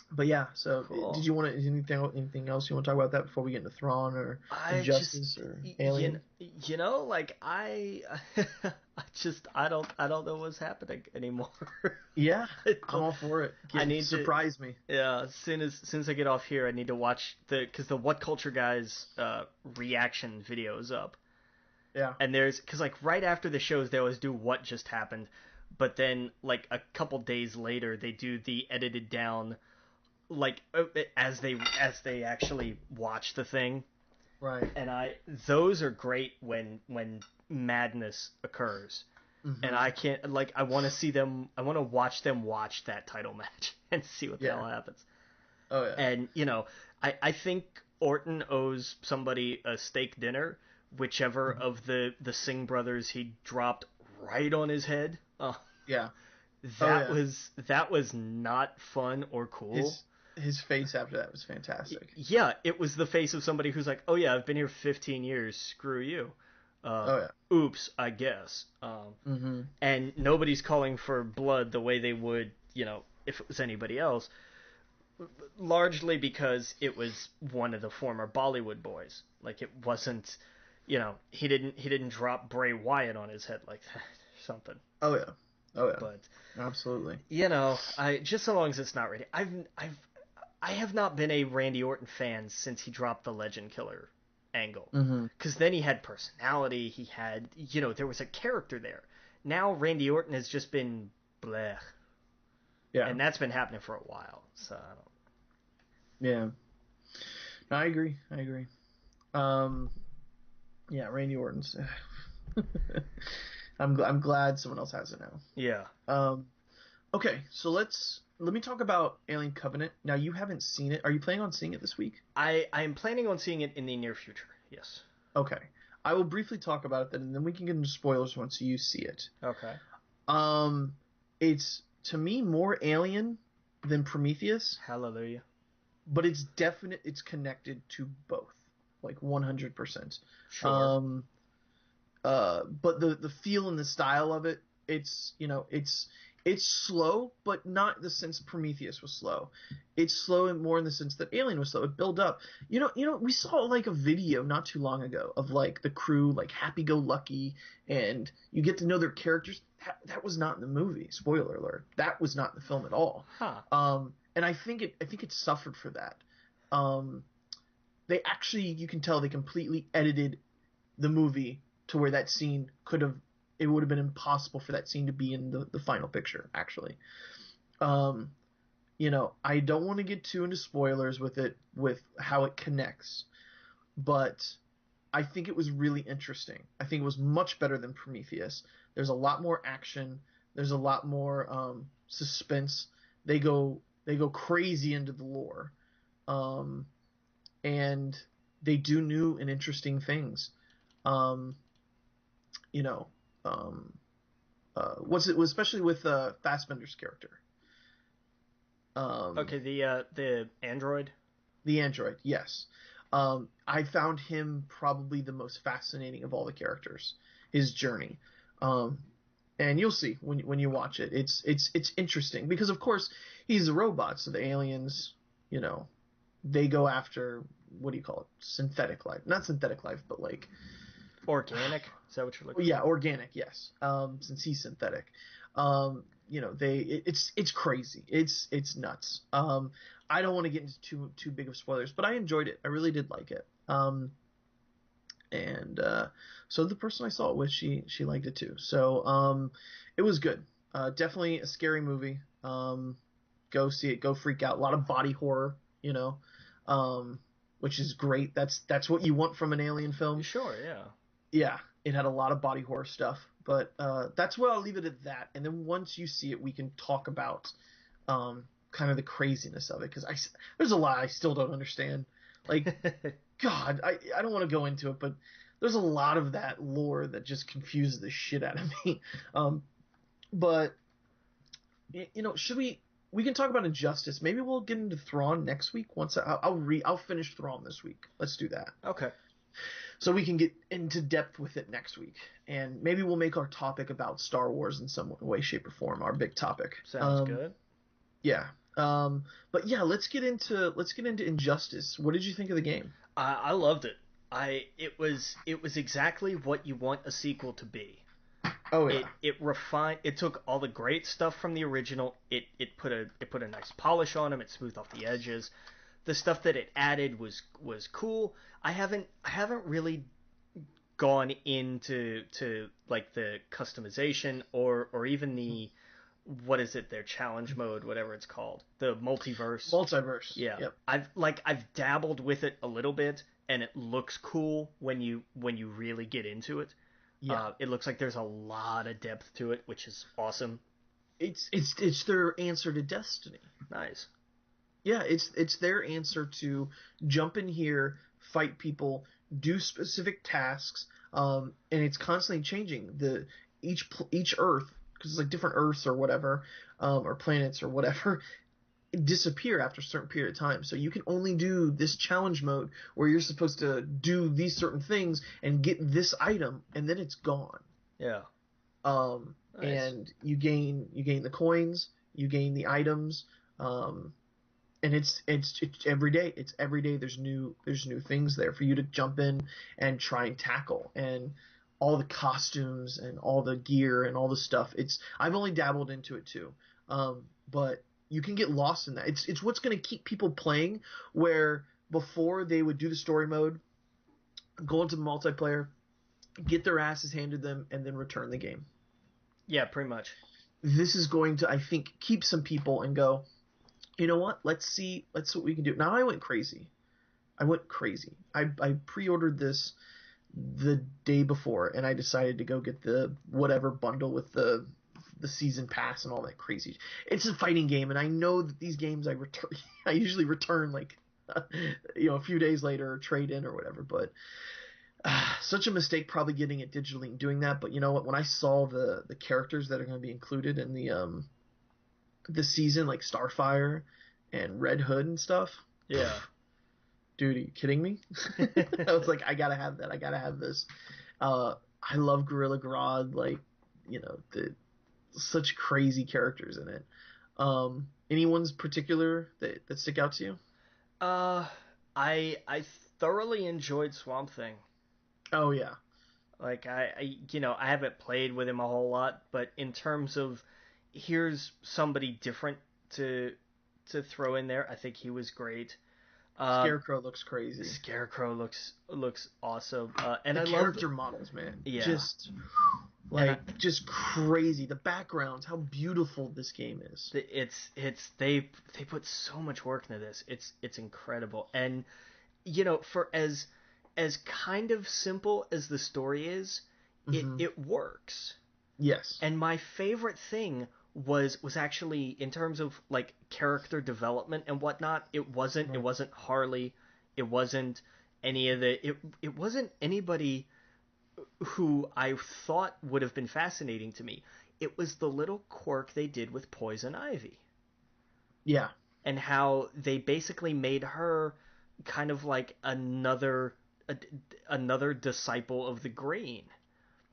But yeah, so cool. Did you want anything else you want to talk about that before we get into Thrawn or Injustice or Alien? I don't know what's happening anymore. Yeah, I'm all for it. Surprise me. Yeah, as soon as I get off here, I need to watch because the What Culture guys reaction video is up. Yeah. And because right after the shows they always do what just happened, but then like a couple days later they do the edited down, like as they actually watch the thing. Right. And those are great when madness occurs. Mm-hmm. And I can't I want to see them. I want to watch them watch that title match and see what the hell happens. Oh yeah. And I think Orton owes somebody a steak dinner, whichever of the Singh brothers he dropped right on his head. Yeah. That was not fun or cool. His face after that was fantastic. Yeah, it was the face of somebody who's like, oh yeah, I've been here 15 years, screw you. Oops, I guess. And nobody's calling for blood the way they would, if it was anybody else. Largely because it was one of the former Bollywood boys. Like it wasn't, he didn't drop Bray Wyatt on his head like that or something. Oh yeah. But absolutely. I just so long as it's not ready. I have not been a Randy Orton fan since he dropped the Legend Killer angle. Because then he had personality. He had, there was a character there. Now Randy Orton has just been bleh. Yeah. And that's been happening for a while. So I don't. Yeah. No, I agree. Yeah, Randy Orton's. I'm glad someone else has it now. Yeah. Okay, so let's let me talk about Alien Covenant. Now, you haven't seen it. Are you planning on seeing it this week? I am planning on seeing it in the near future. Yes. Okay. I will briefly talk about it then, and then we can get into spoilers once you see it. Okay. Um, it's, to me, more Alien than Prometheus, Hallelujah. but it's connected to both, like 100%. Sure. But the feel and the style of it, it's slow, but not in the sense Prometheus was slow. It's slow and more in the sense that Alien was slow. It built up. We saw like a video not too long ago of like the crew like happy-go-lucky, and you get to know their characters. That was not in the movie. Spoiler alert. That was not in the film at all. Huh. And I think it suffered for that. They actually, you can tell they completely edited the movie to where that scene it would have been impossible for that scene to be in the final picture, actually. I don't want to get too into spoilers with how it connects, but I think it was really interesting. I think it was much better than Prometheus. There's a lot more action. There's a lot more suspense. They go crazy into the lore, and they do new and interesting things. Um, you know, especially with Fassbender's character. Okay. The android. The android, yes. I found him probably the most fascinating of all the characters. His journey, and you'll see when you watch it. It's interesting because of course he's a robot, so the aliens, they go after, what do you call it? Synthetic life, not synthetic life, but like Organic. Is that what you're looking? Yeah, organic, yes. Since he's synthetic, it's crazy. It's nuts. I don't want to get into too big of spoilers, but I enjoyed it. I really did like it. And so the person I saw it with, she liked it too. So it was good. Definitely a scary movie. Go see it. Go freak out. A lot of body horror, which is great. That's what you want from an alien film. Sure. Yeah. Yeah, it had a lot of body horror stuff, but that's where I'll leave it at that. And then once you see it, we can talk about kind of the craziness of it, because there's a lot I still don't understand. Like, God, I don't want to go into it, but there's a lot of that lore that just confuses the shit out of me. But we can talk about Injustice. Maybe we'll get into Thrawn next week. Once I'll finish Thrawn this week. Let's do that. Okay. So we can get into depth with it next week, and maybe we'll make our topic about Star Wars in some way, shape, or form our big topic. Sounds good. Yeah. But yeah, let's get into Injustice. What did you think of the game? I loved it. It was exactly what you want a sequel to be. Oh yeah. It refined. It took all the great stuff from the original. It put a nice polish on them. It smoothed off the edges. The stuff that it added was cool. I haven't really gone into like the customization or even the, what is it, their challenge mode, whatever it's called, the multiverse. Yeah. Yep. I've dabbled with it a little bit, and it looks cool when you really get into it. Yeah. It looks like there's a lot of depth to it, which is awesome. It's their answer to Destiny. Nice. Yeah, it's their answer to jump in here, fight people, do specific tasks, and it's constantly changing. Each Earth, because it's like different Earths or whatever, or planets or whatever, disappear after a certain period of time. So you can only do this challenge mode where you're supposed to do these certain things and get this item, and then it's gone. Yeah. Nice. And you gain the coins, you gain the items, and it's every day. It's every day. There's new things there for you to jump in and try and tackle, and all the costumes and all the gear and all the stuff. I've only dabbled into it too, but you can get lost in that. It's what's going to keep people playing. Where before they would do the story mode, go into multiplayer, get their asses handed them, and then return the game. Yeah, pretty much. This is going to, I think, keep some people and go, you know what? Let's see what we can do. Now I went crazy. I pre-ordered this the day before, and I decided to go get the whatever bundle with the the season pass and all that crazy. It's a fighting game, and I know that these games I usually return like a few days later or trade in or whatever. But such a mistake probably getting it digitally and doing that. But you know what? When I saw the characters that are going to be included in the season, like Starfire and Red Hood and stuff, Yeah. Dude, are you kidding me? I was like, I gotta have that. I gotta have this. I love Gorilla Grodd. Like, such crazy characters in it. Anyone's particular that stick out to you? I thoroughly enjoyed Swamp Thing. Oh yeah. Like I haven't played with him a whole lot, but in terms of here's somebody different to throw in there, I think he was great. Scarecrow looks crazy. Scarecrow looks awesome, and the I character love models, man. yeah, Just crazy. The backgrounds, how beautiful this game is. They put so much work into this. It's incredible, and for as kind of simple as the story is, it works. Yes. And my favorite thing was actually in terms of like character development and whatnot. It wasn't Harley. It wasn't any of the. It wasn't anybody who I thought would have been fascinating to me. It was the little quirk they did with Poison Ivy. Yeah. And how they basically made her kind of like another disciple of the Green.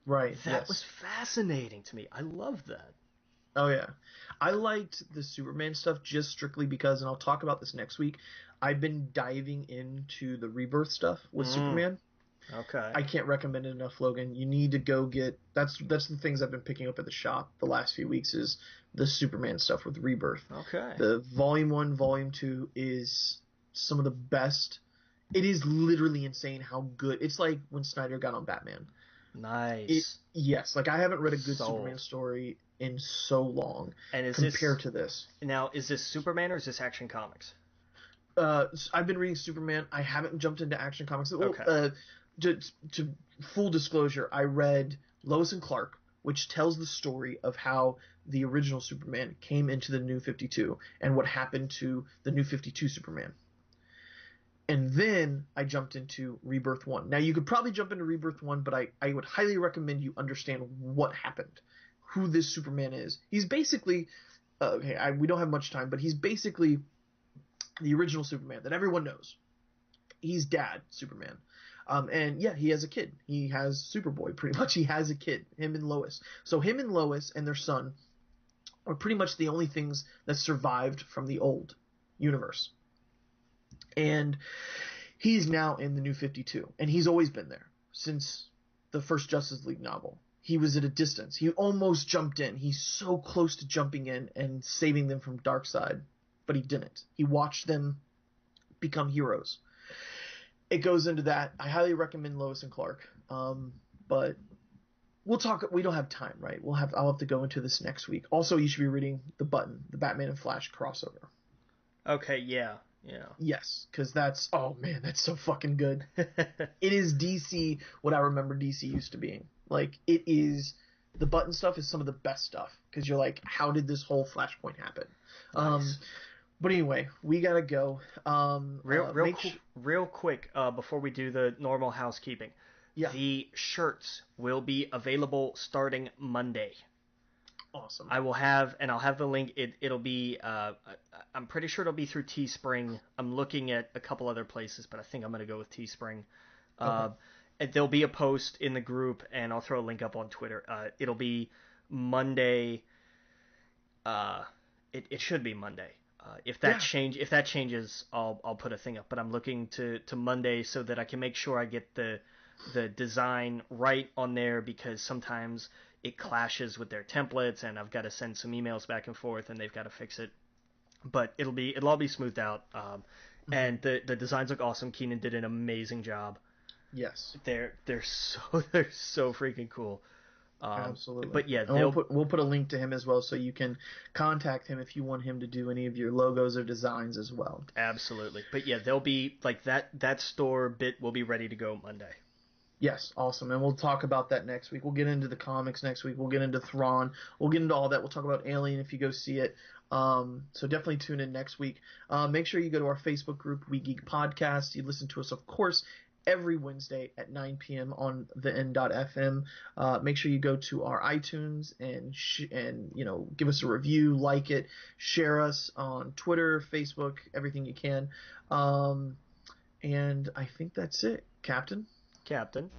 Right. That was fascinating to me. I loved that. Oh yeah. I liked the Superman stuff just strictly because, and I'll talk about this next week, I've been diving into the Rebirth stuff with Superman. Okay. I can't recommend it enough, Logan. You need to go get that's the things I've been picking up at the shop the last few weeks is the Superman stuff with Rebirth. Okay. The Volume 1, Volume 2 is some of the best. It is literally insane how good. It's like when Snyder got on Batman. Nice. Yes, like I haven't read a good Superman story in so long. And compared to this. Now, is this Superman or is this Action Comics? I've been reading Superman. I haven't jumped into Action Comics. Okay. To full disclosure, I read Lois and Clark, which tells the story of how the original Superman came into the New 52 and what happened to the New 52 Superman. And then I jumped into Rebirth 1. Now, you could probably jump into Rebirth 1, but I would highly recommend you understand what happened, who this Superman is. He's basically, we don't have much time, but he's basically the original Superman that everyone knows. He's Dad Superman. And yeah, he has a kid. He has Superboy, pretty much. He has a kid, him and Lois. So him and Lois and their son are pretty much the only things that survived from the old universe. And he's now in the New 52, and he's always been there since the first Justice League novel. He was at a distance. He almost jumped in. He's so close to jumping in and saving them from Darkseid, but he didn't. He watched them become heroes. It goes into that. I highly recommend Lois and Clark, but we'll talk. We don't have time, right? I'll have to go into this next week. Also, you should be reading the Batman and Flash crossover. Okay, yeah. Yes, because that's so fucking good. It is DC what I remember DC used to being. Like, it is, the button stuff is some of the best stuff, because you're like, how did this whole Flashpoint happen? Nice. But anyway, we gotta go. Real quick, before we do the normal housekeeping. Yeah. The shirts will be available starting Monday. Awesome. I'll have the link. It'll be, I'm pretty sure it'll be through Teespring. I'm looking at a couple other places, but I think I'm going to go with Teespring. Okay. There'll be a post in the group, and I'll throw a link up on Twitter. It'll be Monday. It should be Monday. If that changes, I'll put a thing up. But I'm looking to Monday so that I can make sure I get the design right on there, because sometimes it clashes with their templates, and I've got to send some emails back and forth, and they've got to fix it. But it'll all be smoothed out. And the designs look awesome. Keenan did an amazing job. Yes. They're so freaking cool. Absolutely. But yeah, we'll put a link to him as well, so you can contact him if you want him to do any of your logos or designs as well. Absolutely. But yeah, they'll be like that store bit will be ready to go Monday. Yes, awesome. And we'll talk about that next week. We'll get into the comics next week. We'll get into Thrawn. We'll get into all that. We'll talk about Alien if you go see it. So definitely tune in next week. Make sure you go to our Facebook group, We Geek Podcast. You listen to us, of course, every Wednesday at 9 p.m. on the N.FM. Make sure you go to our iTunes and give us a review, like it, share us on Twitter, Facebook, everything you can. And I think that's it, Captain. Captain.